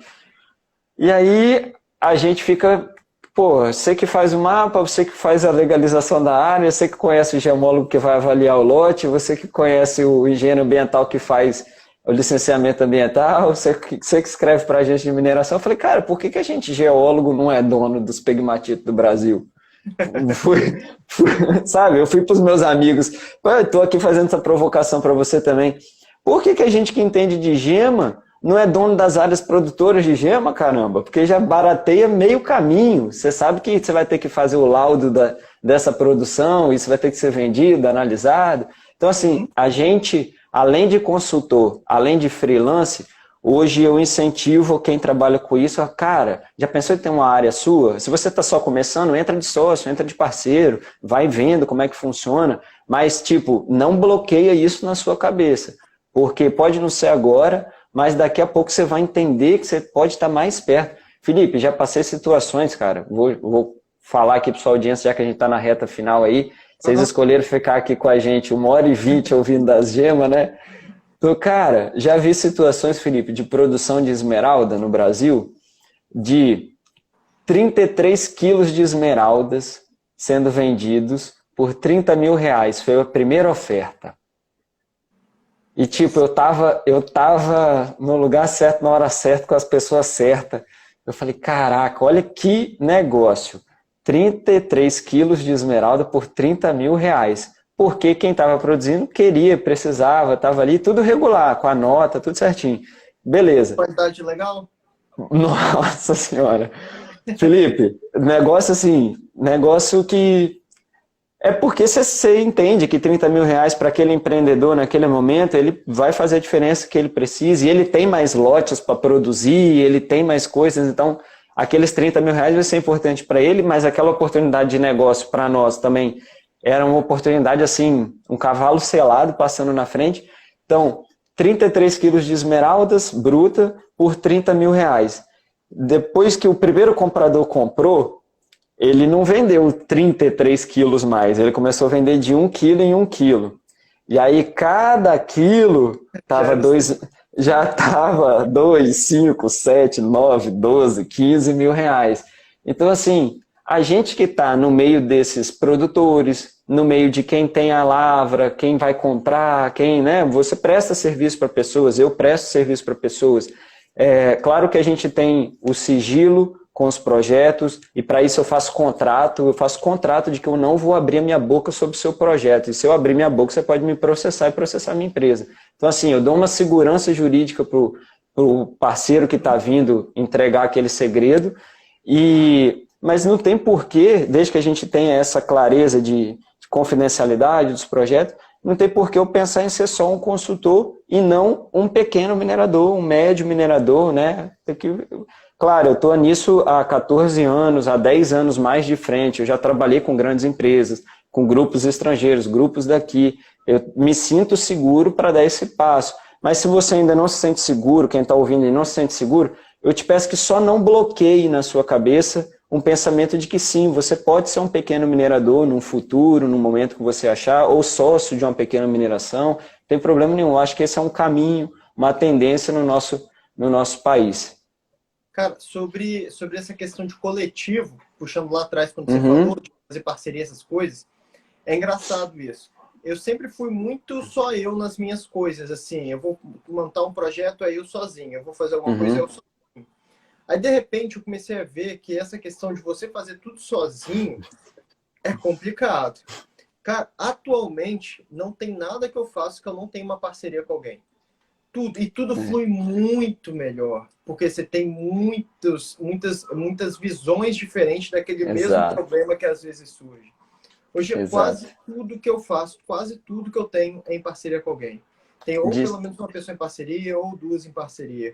E aí a gente fica, pô, você que faz o mapa, você que faz a legalização da área, você que conhece o geomólogo que vai avaliar o lote, você que conhece o engenheiro ambiental que faz o licenciamento ambiental, você que escreve para a gente de mineração. Eu falei, cara, por que a gente, geólogo, não é dono dos pegmatitos do Brasil? Sabe, eu fui para os meus amigos, eu estou aqui fazendo essa provocação para você também. Por que a gente que entende de gema não é dono das áreas produtoras de gema, caramba? Porque já barateia meio caminho. Você sabe que você vai ter que fazer o laudo dessa produção, isso vai ter que ser vendido, analisado. Então, assim, a gente, além de consultor, além de freelance, hoje eu incentivo quem trabalha com isso, cara, já pensou em ter uma área sua? Se você está só começando, entra de sócio, entra de parceiro, vai vendo como é que funciona, mas, tipo, não bloqueia isso na sua cabeça, porque pode não ser agora, mas daqui a pouco você vai entender que você pode estar mais perto. Felipe, já passei situações, cara, vou falar aqui para sua audiência, já que a gente está na reta final aí, vocês escolheram ficar aqui com a gente 1h20 ouvindo das gemas, né? Então, cara, já vi situações, Felipe, de produção de esmeralda no Brasil, de 33 quilos de esmeraldas sendo vendidos por R$30 mil. Foi a primeira oferta. E, tipo, eu tava no lugar certo, na hora certa, com as pessoas certas. Eu falei, caraca, olha que negócio. 33 quilos de esmeralda por R$30 mil. Porque quem estava produzindo queria, precisava, estava ali tudo regular, com a nota, tudo certinho. Beleza. Qualidade legal? Nossa Senhora. Felipe, negócio assim, negócio que... É porque você entende que R$30 mil para aquele empreendedor naquele momento, ele vai fazer a diferença que ele precisa, e ele tem mais lotes para produzir, ele tem mais coisas, então aqueles R$30 mil vai ser importante para ele, mas aquela oportunidade de negócio para nós também era uma oportunidade assim, um cavalo selado passando na frente. Então, 33 quilos de esmeraldas bruta por R$30 mil. Depois que o primeiro comprador comprou, ele não vendeu 33 quilos mais, ele começou a vender de 1 quilo em 1 quilo. E aí cada quilo já estava 2, 5, 7, 9, 12, 15 mil reais. Então, assim, a gente que está no meio desses produtores, no meio de quem tem a lavra, quem vai comprar, quem, né? Você presta serviço para pessoas, eu presto serviço para pessoas. É claro que a gente tem o sigilo com os projetos, e para isso eu faço contrato de que eu não vou abrir a minha boca sobre o seu projeto. E se eu abrir minha boca, você pode me processar e processar a minha empresa. Então, assim, eu dou uma segurança jurídica para o parceiro que está vindo entregar aquele segredo, mas não tem porquê, desde que a gente tenha essa clareza de confidencialidade dos projetos, não tem porquê eu pensar em ser só um consultor e não um pequeno minerador, um médio minerador, né? Claro, eu estou nisso há 14 anos, há 10 anos mais de frente, eu já trabalhei com grandes empresas, com grupos estrangeiros, grupos daqui, eu me sinto seguro para dar esse passo. Mas se você ainda não se sente seguro, quem está ouvindo e não se sente seguro, eu te peço que só não bloqueie na sua cabeça um pensamento de que sim, você pode ser um pequeno minerador num futuro, num momento que você achar, ou sócio de uma pequena mineração, não tem problema nenhum. Eu acho que esse é um caminho, uma tendência no nosso país. Cara, sobre essa questão de coletivo, puxando lá atrás quando você falou de fazer parceria, essas coisas, é engraçado isso. Eu sempre fui muito só eu nas minhas coisas, assim, eu vou montar um projeto, aí eu sozinho, eu vou fazer alguma coisa, eu sozinho. Aí, de repente, eu comecei a ver que essa questão de você fazer tudo sozinho é complicado. Cara, atualmente, não tem nada que eu faça que eu não tenha uma parceria com alguém. Tudo flui muito melhor, porque você tem muitas visões diferentes daquele mesmo problema que às vezes surge. Hoje, quase tudo que eu faço, quase tudo que eu tenho é em parceria com alguém. Tem ou pelo menos uma pessoa em parceria ou duas em parceria.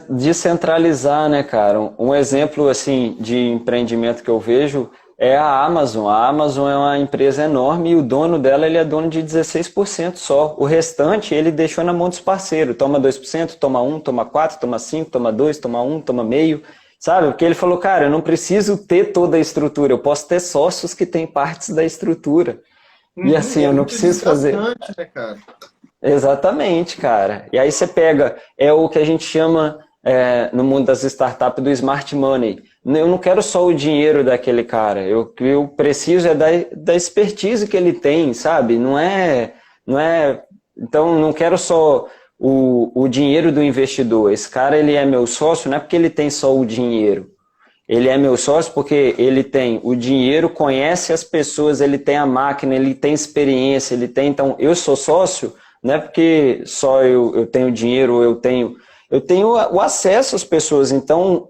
Descentralizar, né, cara? Um exemplo assim de empreendimento que eu vejo é a Amazon. A Amazon é uma empresa enorme e o dono dela ele é dono de 16% só. O restante ele deixou na mão dos parceiros. Toma 2%, toma 1, toma 4, toma 5, toma 2, toma 1, toma meio. Sabe? Porque ele falou, cara, eu não preciso ter toda a estrutura. Eu posso ter sócios que têm partes da estrutura. E Uhum, assim, e é eu não muito preciso fazer. desgastante, né, cara? Exatamente, cara. E aí você pega, é o que a gente chama no mundo das startups do smart money. Eu não quero só o dinheiro daquele cara, eu preciso é da expertise que ele tem, sabe? Não é, então não quero só o dinheiro do investidor. Esse cara, ele é meu sócio, não é porque ele tem só o dinheiro. Ele é meu sócio porque ele tem o dinheiro, conhece as pessoas, ele tem a máquina, ele tem experiência, ele tem. Então, eu sou sócio, não é porque só eu tenho dinheiro, eu tenho o acesso às pessoas. Então,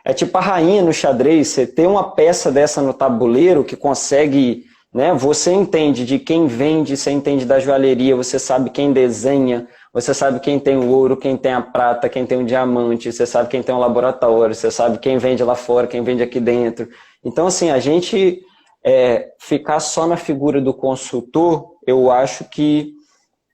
é tipo a rainha no xadrez, você tem uma peça dessa no tabuleiro que consegue, né? Você entende de quem vende, você entende da joalheria, você sabe quem desenha, você sabe quem tem o ouro, quem tem a prata, quem tem o diamante, você sabe quem tem o laboratório, você sabe quem vende lá fora, quem vende aqui dentro. Então, assim, a gente ficar só na figura do consultor, eu acho que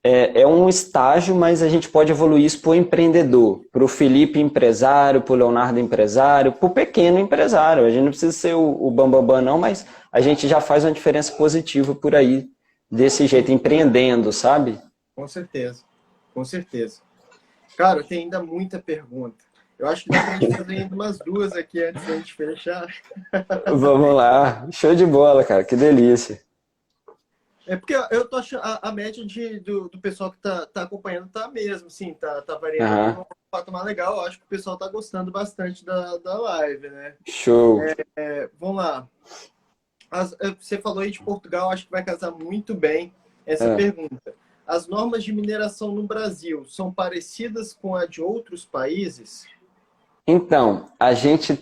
é um estágio, mas a gente pode evoluir isso para o empreendedor, para o Felipe empresário, para o Leonardo empresário, para o pequeno empresário. A gente não precisa ser o bambambam não, mas a gente já faz uma diferença positiva por aí, desse jeito, empreendendo, sabe? Com certeza, com certeza. Cara, tem ainda muita pergunta. Eu acho que dá pra gente fazer ainda umas duas aqui antes da gente fechar. Vamos lá, show de bola, cara, que delícia. É porque eu tô achando a média do pessoal que tá acompanhando tá mesmo, sim, tá variando Aham, num patamar legal. Eu acho que o pessoal tá gostando bastante da live, né? show. Vamos lá. Você falou aí de Portugal, acho que vai casar muito bem essa É. pergunta. As normas de mineração no Brasil são parecidas com a de outros países? Então, a gente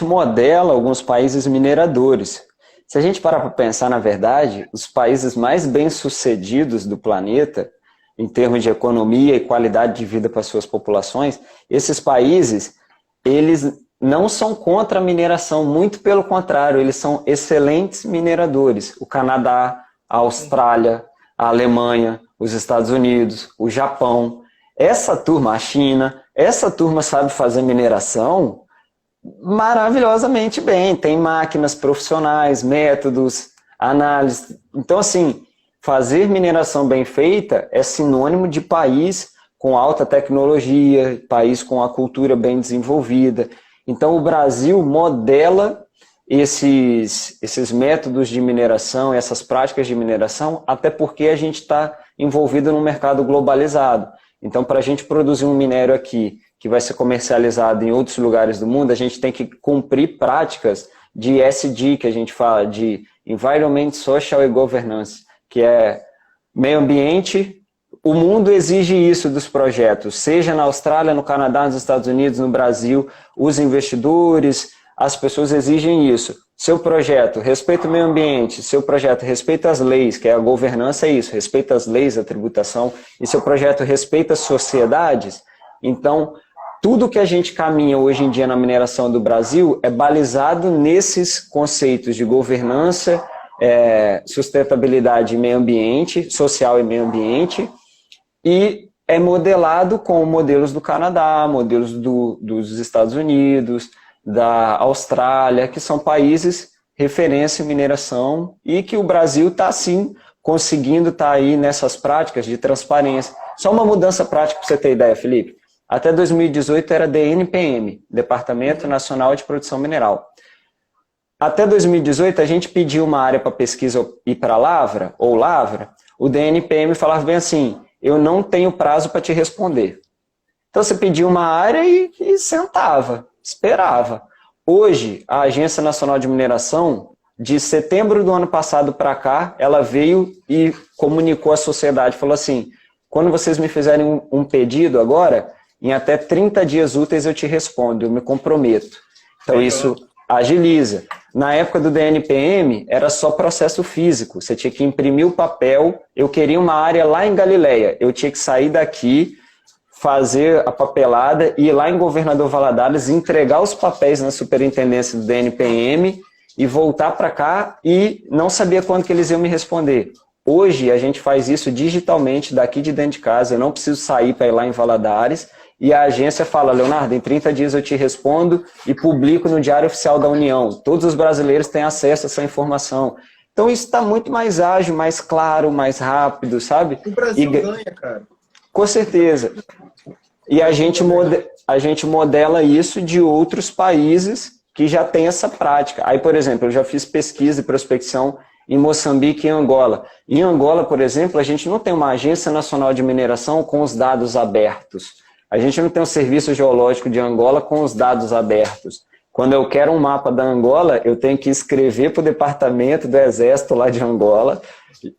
modela alguns países mineradores. Se a gente parar para pensar, na verdade, os países mais bem-sucedidos do planeta, em termos de economia e qualidade de vida para suas populações, esses países, eles não são contra a mineração, muito pelo contrário, eles são excelentes mineradores. O Canadá, a Austrália, a Alemanha, os Estados Unidos, o Japão. Essa turma, a China, essa turma sabe fazer mineração maravilhosamente bem. Tem máquinas profissionais, métodos, análise. Então, assim, fazer mineração bem feita é sinônimo de país com alta tecnologia, país com a cultura bem desenvolvida. Então, o Brasil modela esses métodos de mineração, essas práticas de mineração, até porque a gente está envolvido num mercado globalizado. Então, para a gente produzir um minério aqui, que vai ser comercializado em outros lugares do mundo, a gente tem que cumprir práticas de ESG, que a gente fala de Environment, Social e Governance, que é meio ambiente. O mundo exige isso dos projetos, seja na Austrália, no Canadá, nos Estados Unidos, no Brasil, os investidores, as pessoas exigem isso. Seu projeto respeita o meio ambiente, seu projeto respeita as leis, que é a governança, é isso, respeita as leis, a tributação, e seu projeto respeita as sociedades. Então, tudo que a gente caminha hoje em dia na mineração do Brasil é balizado nesses conceitos de governança, sustentabilidade e meio ambiente, social e meio ambiente, e é modelado com modelos do Canadá, modelos dos Estados Unidos, da Austrália, que são países referência em mineração e que o Brasil está, sim, conseguindo estar aí nessas práticas de transparência. Só uma mudança prática para você ter ideia, Felipe. Até 2018 era DNPM, Departamento Nacional de Produção Mineral. Até 2018 a gente pediu uma área para pesquisa e para lavra, ou lavra, o DNPM falava bem assim, eu não tenho prazo para te responder. Então você pedia uma área e sentava, esperava. Hoje, a Agência Nacional de Mineração, de setembro do ano passado para cá, ela veio e comunicou à sociedade, falou assim, quando vocês me fizerem um pedido agora, em até 30 dias úteis eu te respondo, eu me comprometo. Então isso agiliza. Na época do DNPM, era só processo físico, você tinha que imprimir o papel, eu queria uma área lá em Galileia, eu tinha que sair daqui, fazer a papelada, ir lá em Governador Valadares, entregar os papéis na superintendência do DNPM e voltar para cá e não sabia quando que eles iam me responder. Hoje a gente faz isso digitalmente daqui de dentro de casa, eu não preciso sair para ir lá em Valadares e a agência fala, Leonardo, em 30 dias eu te respondo e publico no Diário Oficial da União. Todos os brasileiros têm acesso a essa informação. Então isso está muito mais ágil, mais claro, mais rápido, sabe? O Brasil ganha, cara. Com certeza. E a gente modela isso de outros países que já têm essa prática. Aí, por exemplo, eu já fiz pesquisa e prospecção em Moçambique e Angola. Em Angola, por exemplo, a gente não tem uma agência nacional de mineração com os dados abertos. A gente não tem um serviço geológico de Angola com os dados abertos. Quando eu quero um mapa da Angola, eu tenho que escrever para o departamento do Exército lá de Angola,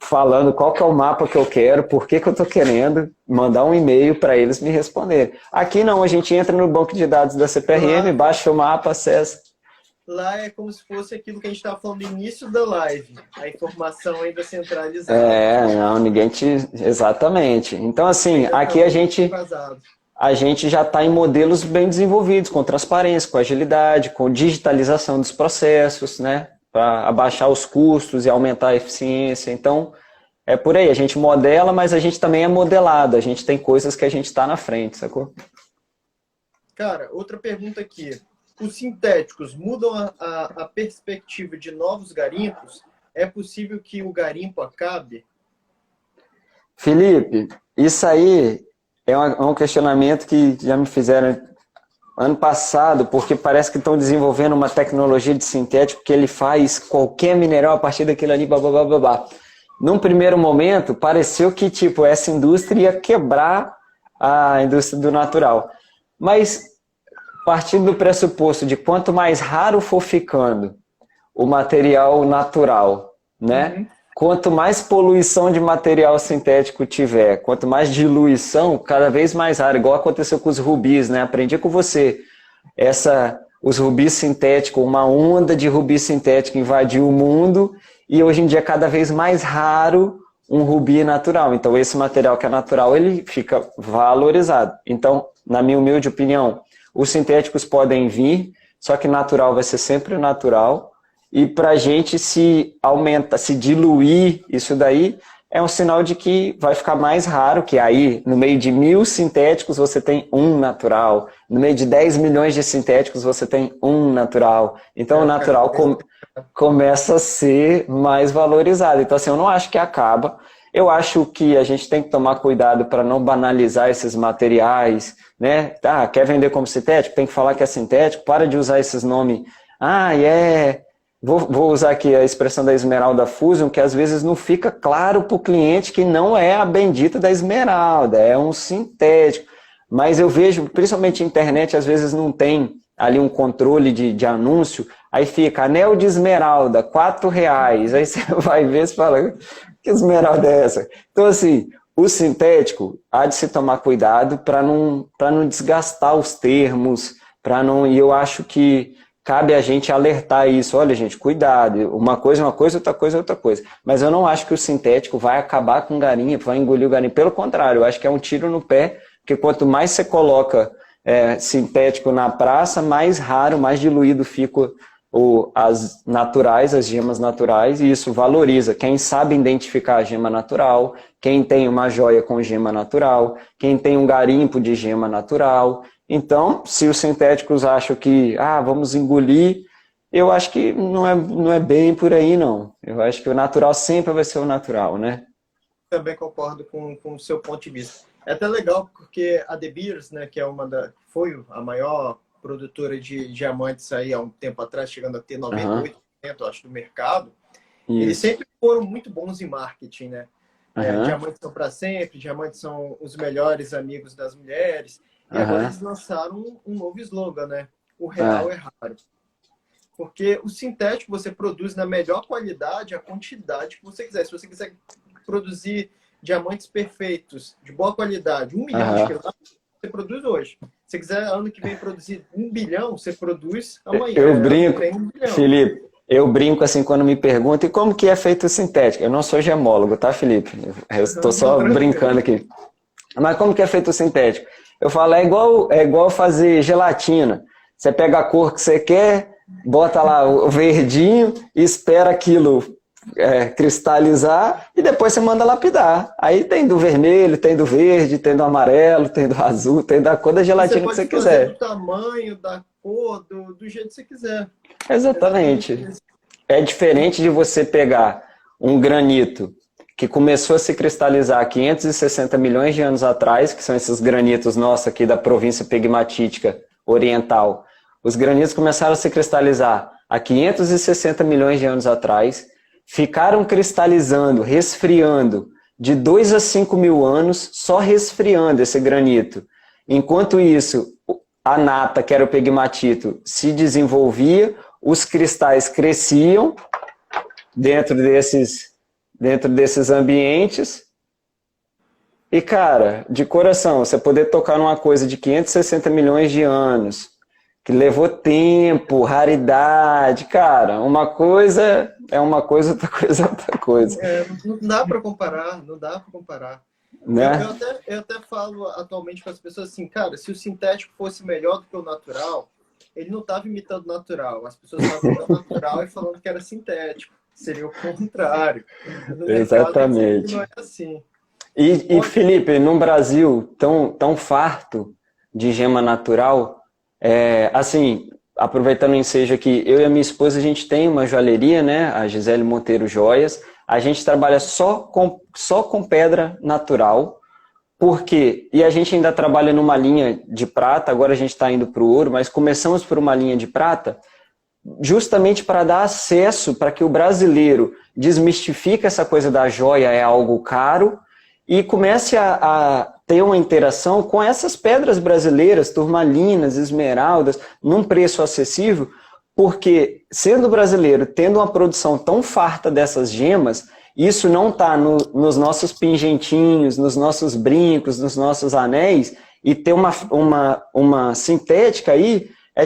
falando qual que é o mapa que eu quero, por que que eu estou querendo, mandar um e-mail para eles me responderem. Aqui não, a gente entra no banco de dados da CPRM, baixa o mapa, acessa. Lá é como se fosse aquilo que a gente estava falando no início da live, a informação ainda centralizada. Não, ninguém te... Exatamente. Então, assim, aqui a gente já está em modelos bem desenvolvidos, com transparência, com agilidade, com digitalização dos processos, né? Para abaixar os custos e aumentar a eficiência. Então, é por aí. A gente modela, mas a gente também é modelado. A gente tem coisas que a gente está na frente, sacou? Cara, outra pergunta aqui. Os sintéticos mudam a perspectiva de novos garimpos? É possível que o garimpo acabe? Felipe, isso aí é um questionamento que já me fizeram ano passado, porque parece que estão desenvolvendo uma tecnologia de sintético que ele faz qualquer mineral a partir daquilo ali, blá, blá, blá, blá, blá. Num primeiro momento, pareceu que tipo, essa indústria ia quebrar a indústria do natural. Mas, partindo do pressuposto de quanto mais raro for ficando o material natural, né? Uhum. Quanto mais poluição de material sintético tiver, quanto mais diluição, cada vez mais raro, igual aconteceu com os rubis, né? Aprendi com você. Os rubis sintéticos, uma onda de rubi sintético invadiu o mundo e hoje em dia é cada vez mais raro um rubi natural. Então esse material que é natural, ele fica valorizado. Então, na minha humilde opinião, os sintéticos podem vir, só que natural vai ser sempre natural. E para a gente se diluir isso daí, é um sinal de que vai ficar mais raro, que aí, no meio de 1000 sintéticos, você tem um natural. No meio de 10 milhões de sintéticos, você tem um natural. Então, o natural começa a ser mais valorizado. Então, assim, eu não acho que acaba. Eu acho que a gente tem que tomar cuidado para não banalizar esses materiais, né? Quer vender como sintético? Tem que falar que é sintético. Para de usar esses nomes. Vou usar aqui a expressão da Esmeralda Fusion, que às vezes não fica claro para o cliente que não é a bendita da esmeralda, é um sintético. Mas eu vejo, principalmente na internet, às vezes não tem ali um controle de anúncio, aí fica anel de esmeralda, R$4. Aí você vai ver e fala, que esmeralda é essa? Então, assim, o sintético há de se tomar cuidado para não desgastar os termos, e eu acho que cabe a gente alertar isso. Olha, gente, cuidado. Uma coisa é uma coisa, outra coisa é outra coisa. Mas eu não acho que o sintético vai acabar com o garimpo, vai engolir o garimpo. Pelo contrário, eu acho que é um tiro no pé, porque quanto mais você coloca sintético na praça, mais raro, mais diluído fica as naturais, as gemas naturais, e isso valoriza. Quem sabe identificar a gema natural, quem tem uma joia com gema natural, quem tem um garimpo de gema natural. Então, se os sintéticos acham que vamos engolir, eu acho que não é bem por aí, não. Eu acho que o natural sempre vai ser o natural, né? Também concordo com o seu ponto de vista. É até legal porque a De Beers, né, que é foi a maior produtora de diamantes aí há um tempo atrás, chegando a ter 98%, acho, do mercado, eles sempre foram muito bons em marketing, né? Diamantes são para sempre, diamantes são os melhores amigos das mulheres. E agora eles lançaram um novo slogan, né? O real é raro. Porque o sintético você produz na melhor qualidade, a quantidade que você quiser. Se você quiser produzir diamantes perfeitos, de boa qualidade, 1 milhão de quilos, você produz hoje. Se você quiser ano que vem produzir 1 bilhão, você produz amanhã. Eu brinco, Felipe, eu brinco assim quando me perguntam, e como que é feito o sintético? Eu não sou gemólogo, tá, Felipe? Eu estou só brincando aqui. Mas como que é feito o sintético? Eu falo, é igual fazer gelatina. Você pega a cor que você quer, bota lá o verdinho e espera aquilo cristalizar e depois você manda lapidar. Aí tem do vermelho, tem do verde, tem do amarelo, tem do azul, tem da cor da gelatina que você quiser. Do tamanho, da cor, do jeito que você quiser. Exatamente. é diferente de você pegar um granito que começou a se cristalizar há 560 milhões de anos atrás, que são esses granitos nossos aqui da província pegmatítica oriental. Os granitos começaram a se cristalizar há 560 milhões de anos atrás, ficaram cristalizando, resfriando, de 2 a 5 mil anos, só resfriando esse granito. Enquanto isso, a nata, que era o pegmatito, se desenvolvia, os cristais cresciam dentro desses ambientes. E, cara, de coração, você poder tocar numa coisa de 560 milhões de anos, que levou tempo, raridade, cara, uma coisa é uma coisa, outra coisa é outra coisa. Não dá para comparar, não dá para comparar. Né? Eu até falo atualmente com as pessoas assim, cara, se o sintético fosse melhor do que o natural, ele não estava imitando o natural. As pessoas estavam imitando o natural e falando que era sintético. Seria o contrário. No Exatamente. Não é assim. E Felipe, num Brasil tão farto de gema natural, assim, aproveitando o ensejo aqui, eu e a minha esposa, a gente tem uma joalheria, né? A Gisele Monteiro Joias. A gente trabalha só com pedra natural. Por quê? E a gente ainda trabalha numa linha de prata, agora a gente está indo para o ouro, mas começamos por uma linha de prata, justamente para dar acesso, para que o brasileiro desmistifique essa coisa da joia é algo caro e comece a ter uma interação com essas pedras brasileiras, turmalinas, esmeraldas, num preço acessível, porque sendo brasileiro, tendo uma produção tão farta dessas gemas, isso não está nos nossos pingentinhos, nos nossos brincos, nos nossos anéis, e ter uma sintética aí é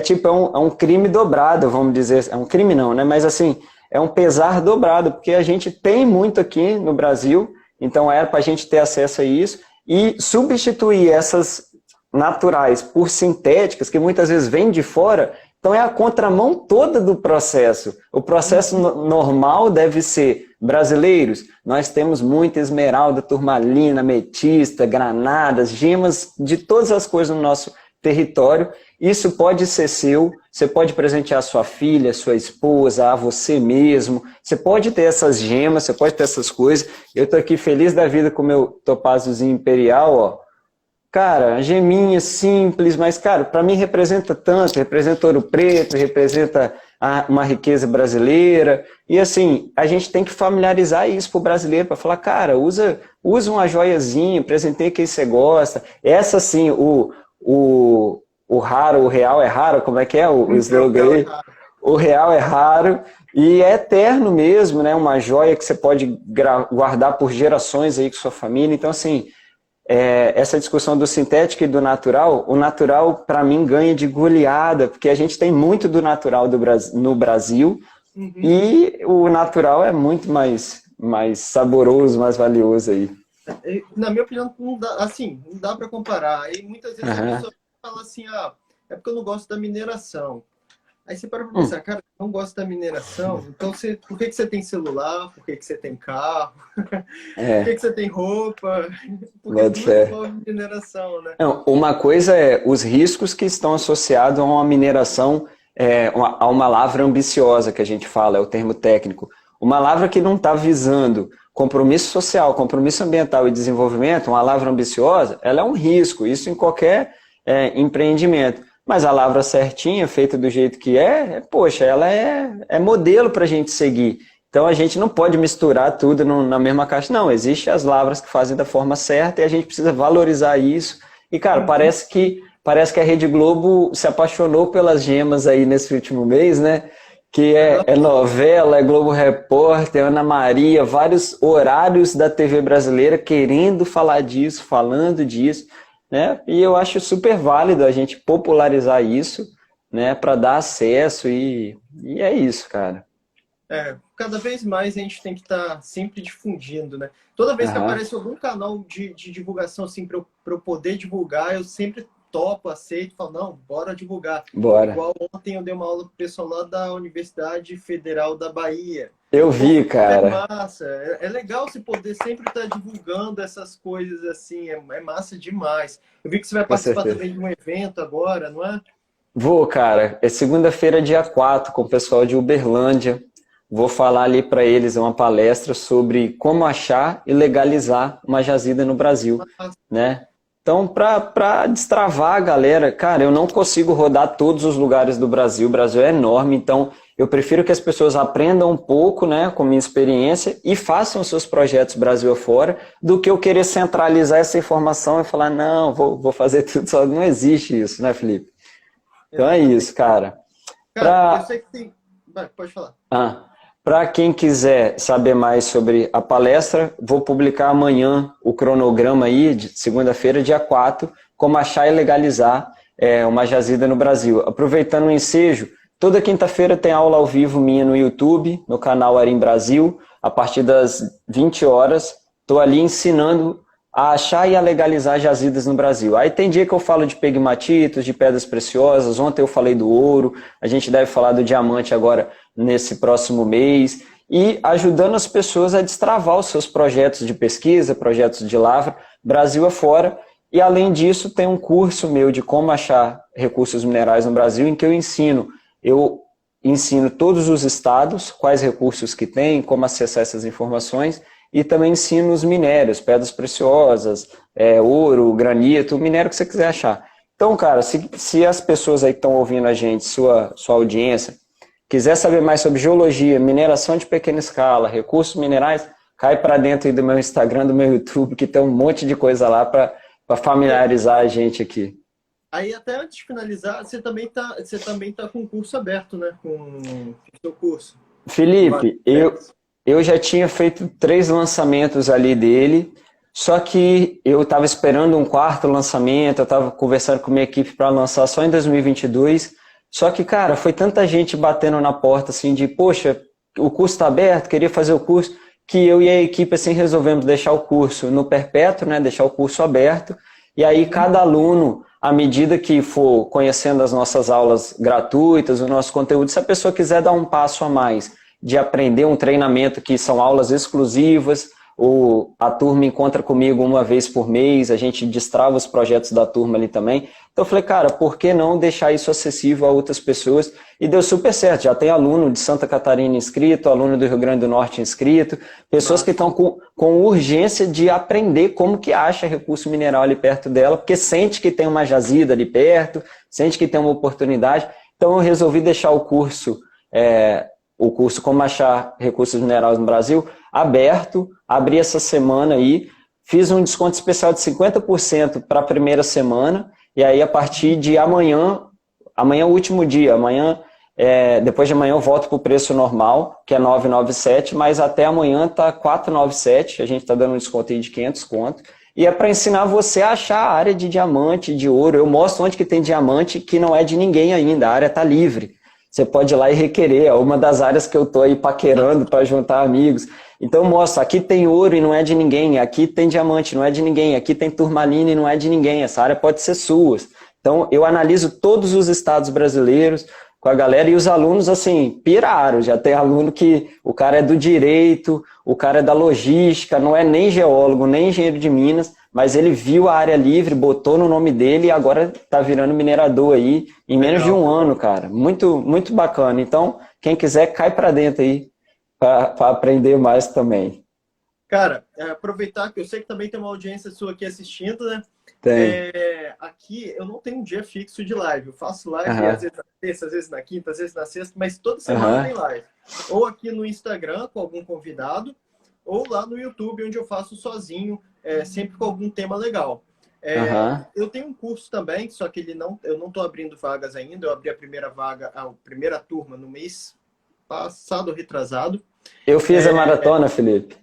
um crime dobrado, vamos dizer. É um crime não, né? Mas assim, é um pesar dobrado, porque a gente tem muito aqui no Brasil, então era para a gente ter acesso a isso, e substituir essas naturais por sintéticas, que muitas vezes vêm de fora, então é a contramão toda do processo. O processo normal deve ser brasileiros. Nós temos muita esmeralda, turmalina, ametista, granadas, gemas de todas as coisas no nosso território. Isso pode ser seu, você pode presentear sua filha, sua esposa, a você mesmo. Você pode ter essas gemas, você pode ter essas coisas. Eu estou aqui feliz da vida com o meu topáziozinho imperial, ó. Cara, geminha simples, mas, cara, para mim representa tanto, representa ouro preto, representa uma riqueza brasileira. E, assim, a gente tem que familiarizar isso pro brasileiro, para falar, cara, usa uma joiazinha, presenteia quem você gosta. Essa, sim, o raro, o real é raro, como é que é o slogan aí? O real é raro e é eterno mesmo, né? Uma joia que você pode guardar por gerações aí com sua família. Então, assim... essa discussão do sintético e do natural, o natural, para mim, ganha de goleada, porque a gente tem muito do natural no Brasil, e o natural é muito mais saboroso, mais valioso aí. Na minha opinião, não dá para comparar. E muitas vezes a pessoa fala assim, é porque eu não gosto da mineração. Aí você para pensar, cara, eu não gosto da mineração, então por que você tem celular? Por que você tem carro? Por que você tem roupa? Porque não envolve mineração, né? Não, uma coisa é os riscos que estão associados a uma mineração, a uma lavra ambiciosa, que a gente fala, é o termo técnico. Uma lavra que não está visando compromisso social, compromisso ambiental e desenvolvimento, uma lavra ambiciosa, ela é um risco, isso em qualquer empreendimento. Mas a lavra certinha, feita do jeito que poxa, ela é modelo para a gente seguir. Então a gente não pode misturar tudo na mesma caixa. Não, existem as lavras que fazem da forma certa e a gente precisa valorizar isso. E, cara, parece que a Rede Globo se apaixonou pelas gemas aí nesse último mês, né? Que é novela, é Globo Repórter, Ana Maria, vários horários da TV brasileira querendo falar disso, falando disso. Né? E eu acho super válido a gente popularizar isso, né, para dar acesso e é isso, cara. Cada vez mais a gente tem que estar sempre difundindo, né? Toda vez que aparece algum canal de divulgação assim para eu poder divulgar, eu sempre topo, aceito, falo, não, bora divulgar. Bora. Igual ontem eu dei uma aula pro pessoal lá da Universidade Federal da Bahia. Eu vi, cara. É massa. É legal você poder sempre estar divulgando essas coisas assim. É massa demais. Eu vi que você vai participar também de um evento agora, não é? Vou, cara. É segunda-feira, dia 4, com o pessoal de Uberlândia. vou falar ali para eles uma palestra sobre como achar e legalizar uma jazida no Brasil, né? Então, para destravar a galera, cara, eu não consigo rodar todos os lugares do Brasil, o Brasil é enorme, então eu prefiro que as pessoas aprendam um pouco, né, com minha experiência e façam seus projetos Brasil afora, do que eu querer centralizar essa informação e falar, não, vou fazer tudo só. Não existe isso, né, Felipe? Então é isso, cara. Cara, eu sei que tem... Pode falar. Para quem quiser saber mais sobre a palestra, vou publicar amanhã o cronograma aí, de segunda-feira, dia 4, como achar e legalizar uma jazida no Brasil. Aproveitando o ensejo, toda quinta-feira tem aula ao vivo minha no YouTube, no canal Arim Brasil, a partir das 20 horas. Estou ali ensinando a achar e a legalizar jazidas no Brasil. Aí tem dia que eu falo de pegmatitos, de pedras preciosas, ontem eu falei do ouro, a gente deve falar do diamante agora nesse próximo mês, e ajudando as pessoas a destravar os seus projetos de pesquisa, projetos de lavra, Brasil afora. E além disso, tem um curso meu de como achar recursos minerais no Brasil, em que eu ensino todos os estados, quais recursos que tem, como acessar essas informações, e também ensino os minérios, pedras preciosas, ouro, granito, o minério que você quiser achar. Então, cara, se as pessoas aí que estão ouvindo a gente, sua audiência, quiser saber mais sobre geologia, mineração de pequena escala, recursos minerais, cai para dentro aí do meu Instagram, do meu YouTube, que tem um monte de coisa lá para familiarizar a gente aqui. Aí, até antes de finalizar, você também tá com o curso aberto, né? Com o seu curso. Felipe, eu já tinha feito 3 lançamentos ali dele, só que eu estava esperando um 4º lançamento, eu estava conversando com minha equipe para lançar só em 2022, só que, cara, foi tanta gente batendo na porta, assim, de, poxa, o curso está aberto, queria fazer o curso, que eu e a equipe, assim, resolvemos deixar o curso no perpétuo, né, deixar o curso aberto, e aí cada aluno, à medida que for conhecendo as nossas aulas gratuitas, o nosso conteúdo, se a pessoa quiser dar um passo a mais, de aprender um treinamento que são aulas exclusivas, ou a turma encontra comigo uma vez por mês, a gente destrava os projetos da turma ali também. Então eu falei, cara, por que não deixar isso acessível a outras pessoas? E deu super certo, já tem aluno de Santa Catarina inscrito, aluno do Rio Grande do Norte inscrito, pessoas que estão com urgência de aprender como que acha recurso mineral ali perto dela, porque sente que tem uma jazida ali perto, sente que tem uma oportunidade. Então eu resolvi deixar o curso Como Achar Recursos Minerais no Brasil, aberto, abri essa semana aí, fiz um desconto especial de 50% para a primeira semana, e aí a partir de amanhã é o último dia, depois de amanhã eu volto para o preço normal, que é 997, mas até amanhã está 497, a gente está dando um desconto aí de 500 conto, e é para ensinar você a achar a área de diamante, de ouro. Eu mostro onde que tem diamante que não é de ninguém ainda, a área está livre. Você pode ir lá e requerer, é uma das áreas que eu estou aí paquerando para juntar amigos. Então mostra, aqui tem ouro e não é de ninguém, aqui tem diamante, não é de ninguém, aqui tem turmalina e não é de ninguém, essa área pode ser sua. Então eu analiso todos os estados brasileiros com a galera e os alunos, assim, piraram. Já tem aluno que o cara é do direito, o cara é da logística, não é nem geólogo, nem engenheiro de minas, mas ele viu a área livre, botou no nome dele e agora tá virando minerador aí em menos de um ano, cara. Muito, muito bacana. Então, quem quiser, cai para dentro aí para aprender mais também. Cara, aproveitar que eu sei que também tem uma audiência sua aqui assistindo, né? Tem. Aqui eu não tenho um dia fixo de live. Eu faço live às vezes na terça, às vezes na quinta, às vezes na sexta, mas toda semana tem live. Ou aqui no Instagram com algum convidado, ou lá no YouTube, onde eu faço sozinho, sempre com algum tema legal. Eu tenho um curso também, só que eu não estou abrindo vagas ainda. Eu abri a primeira turma no mês passado, retrasado. Eu fiz a maratona, Felipe.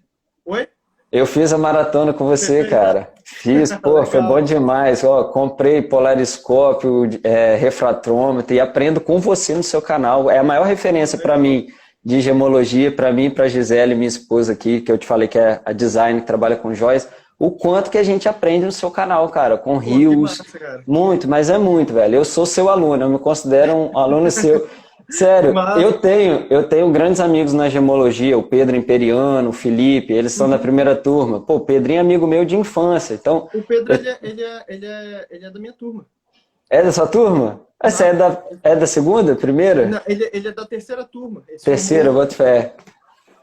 Oi? Eu fiz a maratona com você, cara. Fiz, pô, foi bom demais. Ó, comprei polariscópio, refratrômetro e aprendo com você no seu canal. É a maior referência para mim de gemologia, para mim e para Gisele, minha esposa aqui, que eu te falei que é a design, que trabalha com joias. O quanto que a gente aprende no seu canal, cara, com rios. Muito, mas é muito, velho. Eu sou seu aluno, eu me considero um aluno seu. Sério, eu tenho grandes amigos na gemologia, o Pedro Imperiano, o Felipe, eles são da primeira turma. Pô, o Pedrinho é amigo meu de infância, então... O Pedro, ele é da minha turma. É da sua turma? Você é da segunda, primeira? Não, ele é da terceira turma. Ele se Terceira, formou, boto fé.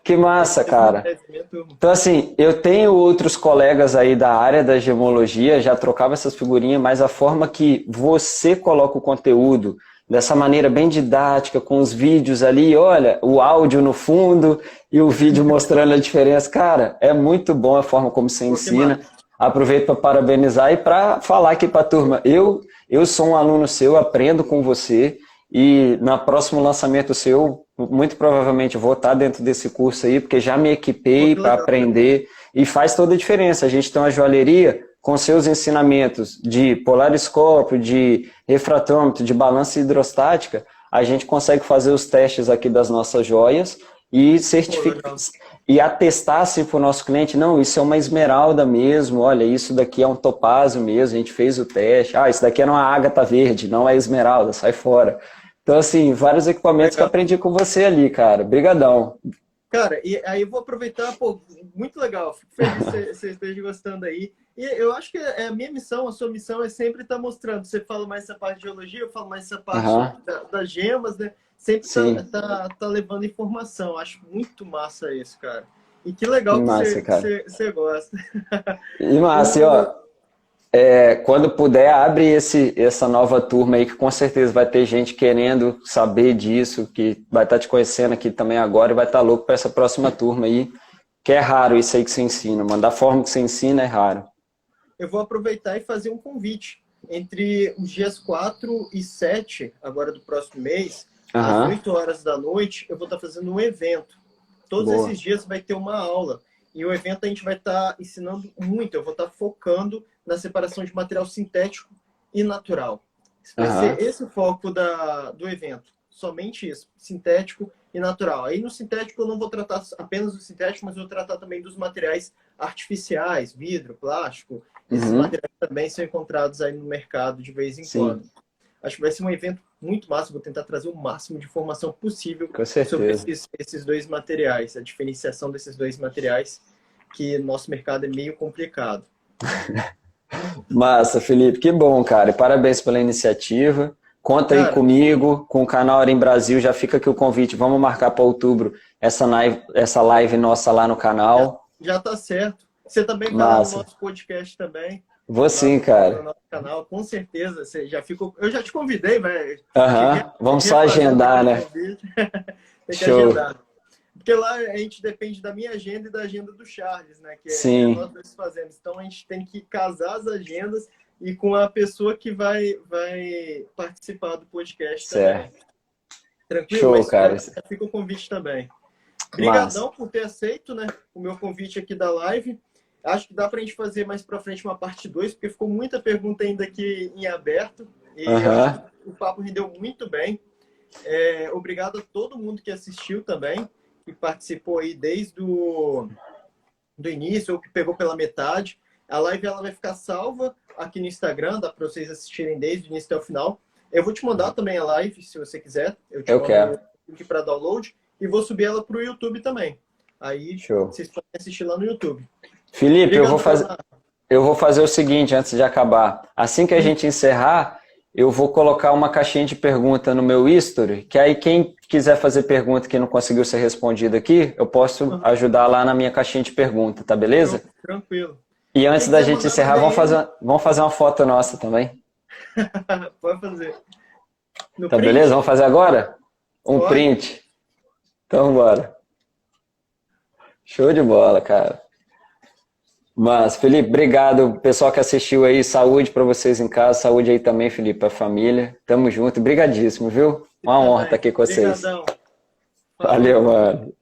Que ele massa, fez uma cara. tese, minha turma. Então, assim, eu tenho outros colegas aí da área da gemologia, já trocava essas figurinhas, mas a forma que você coloca o conteúdo, dessa maneira bem didática, com os vídeos ali, olha, o áudio no fundo e o vídeo mostrando a diferença, cara, é muito bom a forma como você Pô, que ensina. massa. Aproveito para parabenizar e para falar aqui para a turma, eu sou um aluno seu, aprendo com você e no próximo lançamento seu, muito provavelmente vou estar dentro desse curso aí, porque já me Pô, equipei que para legal. aprender e faz toda a diferença. A gente tem uma joalheria com seus ensinamentos de polariscópio, de refratômetro, de balança hidrostática, a gente consegue fazer os testes aqui das nossas joias e Pô, certificar legal. e atestar assim para o nosso cliente, não, isso é uma esmeralda mesmo, olha, isso daqui é um topázio mesmo, a gente fez o teste, isso daqui é uma ágata verde, não é esmeralda, sai fora. Então, assim, vários equipamentos que eu Legal. aprendi com você ali, cara. Brigadão. Cara, e aí eu vou aproveitar, pô, muito legal. Fico feliz que você esteja gostando aí. E eu acho que é a minha missão, a sua missão é sempre estar mostrando. Você fala mais essa parte de geologia, eu falo mais essa parte Aham, das gemas, né? Sempre sim, tá levando informação. Acho muito massa isso, cara. E que que legal que massa, você, que cara. você, que você gosta. E massa, e ó, O, quando puder, abre essa nova turma aí, que com certeza vai ter gente querendo saber disso, que vai estar te conhecendo aqui também agora e vai estar louco para essa próxima turma aí, que é raro isso aí que você ensina, mano. Da forma que você ensina é raro. eu vou aproveitar e fazer um convite. Entre os dias 4 e 7, agora do próximo mês, às Aham, 8 horas da noite, eu vou estar fazendo um evento. Todos boa. esses dias vai ter uma aula. E o evento a gente vai estar ensinando muito. Eu vou estar focando na separação de material sintético e natural. Vai ser Aham, esse o foco do evento. Somente isso, sintético e natural. Aí no sintético eu não vou tratar apenas do sintético, mas eu vou tratar também dos materiais artificiais, vidro, plástico. Esses uhum, materiais também são encontrados aí no mercado de vez em quando. sim, Acho que vai ser um evento muito massa. Vou tentar trazer o máximo de informação possível com sobre certeza. esses dois materiais, a diferenciação desses dois materiais, que nosso mercado é meio complicado. Massa, Felipe, que bom, cara. E parabéns pela iniciativa. Conta aí Cara, comigo, com o canal Hora em Brasil. Já fica aqui o convite. Vamos marcar para outubro essa live nossa lá no já, canal. já tá certo. Você também vai lá no Massa. nosso podcast também, Vou lá sim, no cara. nosso canal, com certeza. Você já ficou. Eu já te convidei, velho. Aham. Te Vamos só refazendo agendar, aquele né? convite. Tem que Show. agendar. Porque lá a gente depende da minha agenda e da agenda do Charles, né? Que é nós Sim, dois fazemos. Então a gente tem que casar as agendas e com a pessoa que vai participar do podcast também. certo. Tranquilo? Show, Mas já, cara. já fica o convite também. Massa. Obrigadão por ter aceito, né, o meu convite aqui da live. Acho que dá para a gente fazer mais para frente uma parte 2, porque ficou muita pergunta ainda aqui em aberto. E eu acho que Aham. o papo rendeu muito bem. Obrigado a todo mundo que assistiu também, que participou aí desde do início, ou que pegou pela metade. A live ela vai ficar salva aqui no Instagram, dá para vocês assistirem desde o início até o final. Eu vou te mandar também a live, se você quiser. Eu te Eu mando quero. o link para download e vou subir ela para o YouTube também. Aí Show. vocês podem assistir lá no YouTube. Felipe, Obrigado, Leonardo. eu vou fazer o seguinte antes de acabar. Assim que a Hum, gente encerrar, eu vou colocar uma caixinha de pergunta no meu history, que aí quem quiser fazer pergunta que não conseguiu ser respondida aqui, eu posso uhum. ajudar lá na minha caixinha de pergunta, tá beleza? Tranquilo. E E quem antes da quiser gente mandar na encerrar, DM, vamos fazer uma foto nossa também. pode fazer. No Tá beleza? print? Vamos fazer agora? Um Pode. print. Então bora. Show de bola, cara. Mas, Felipe, obrigado. Pessoal que assistiu aí, saúde para vocês em casa, saúde aí também, Felipe, para a família. Tamo junto, brigadíssimo, viu? Você Uma honra estar também. aqui com vocês. Obrigadão. Valeu, Falou. mano.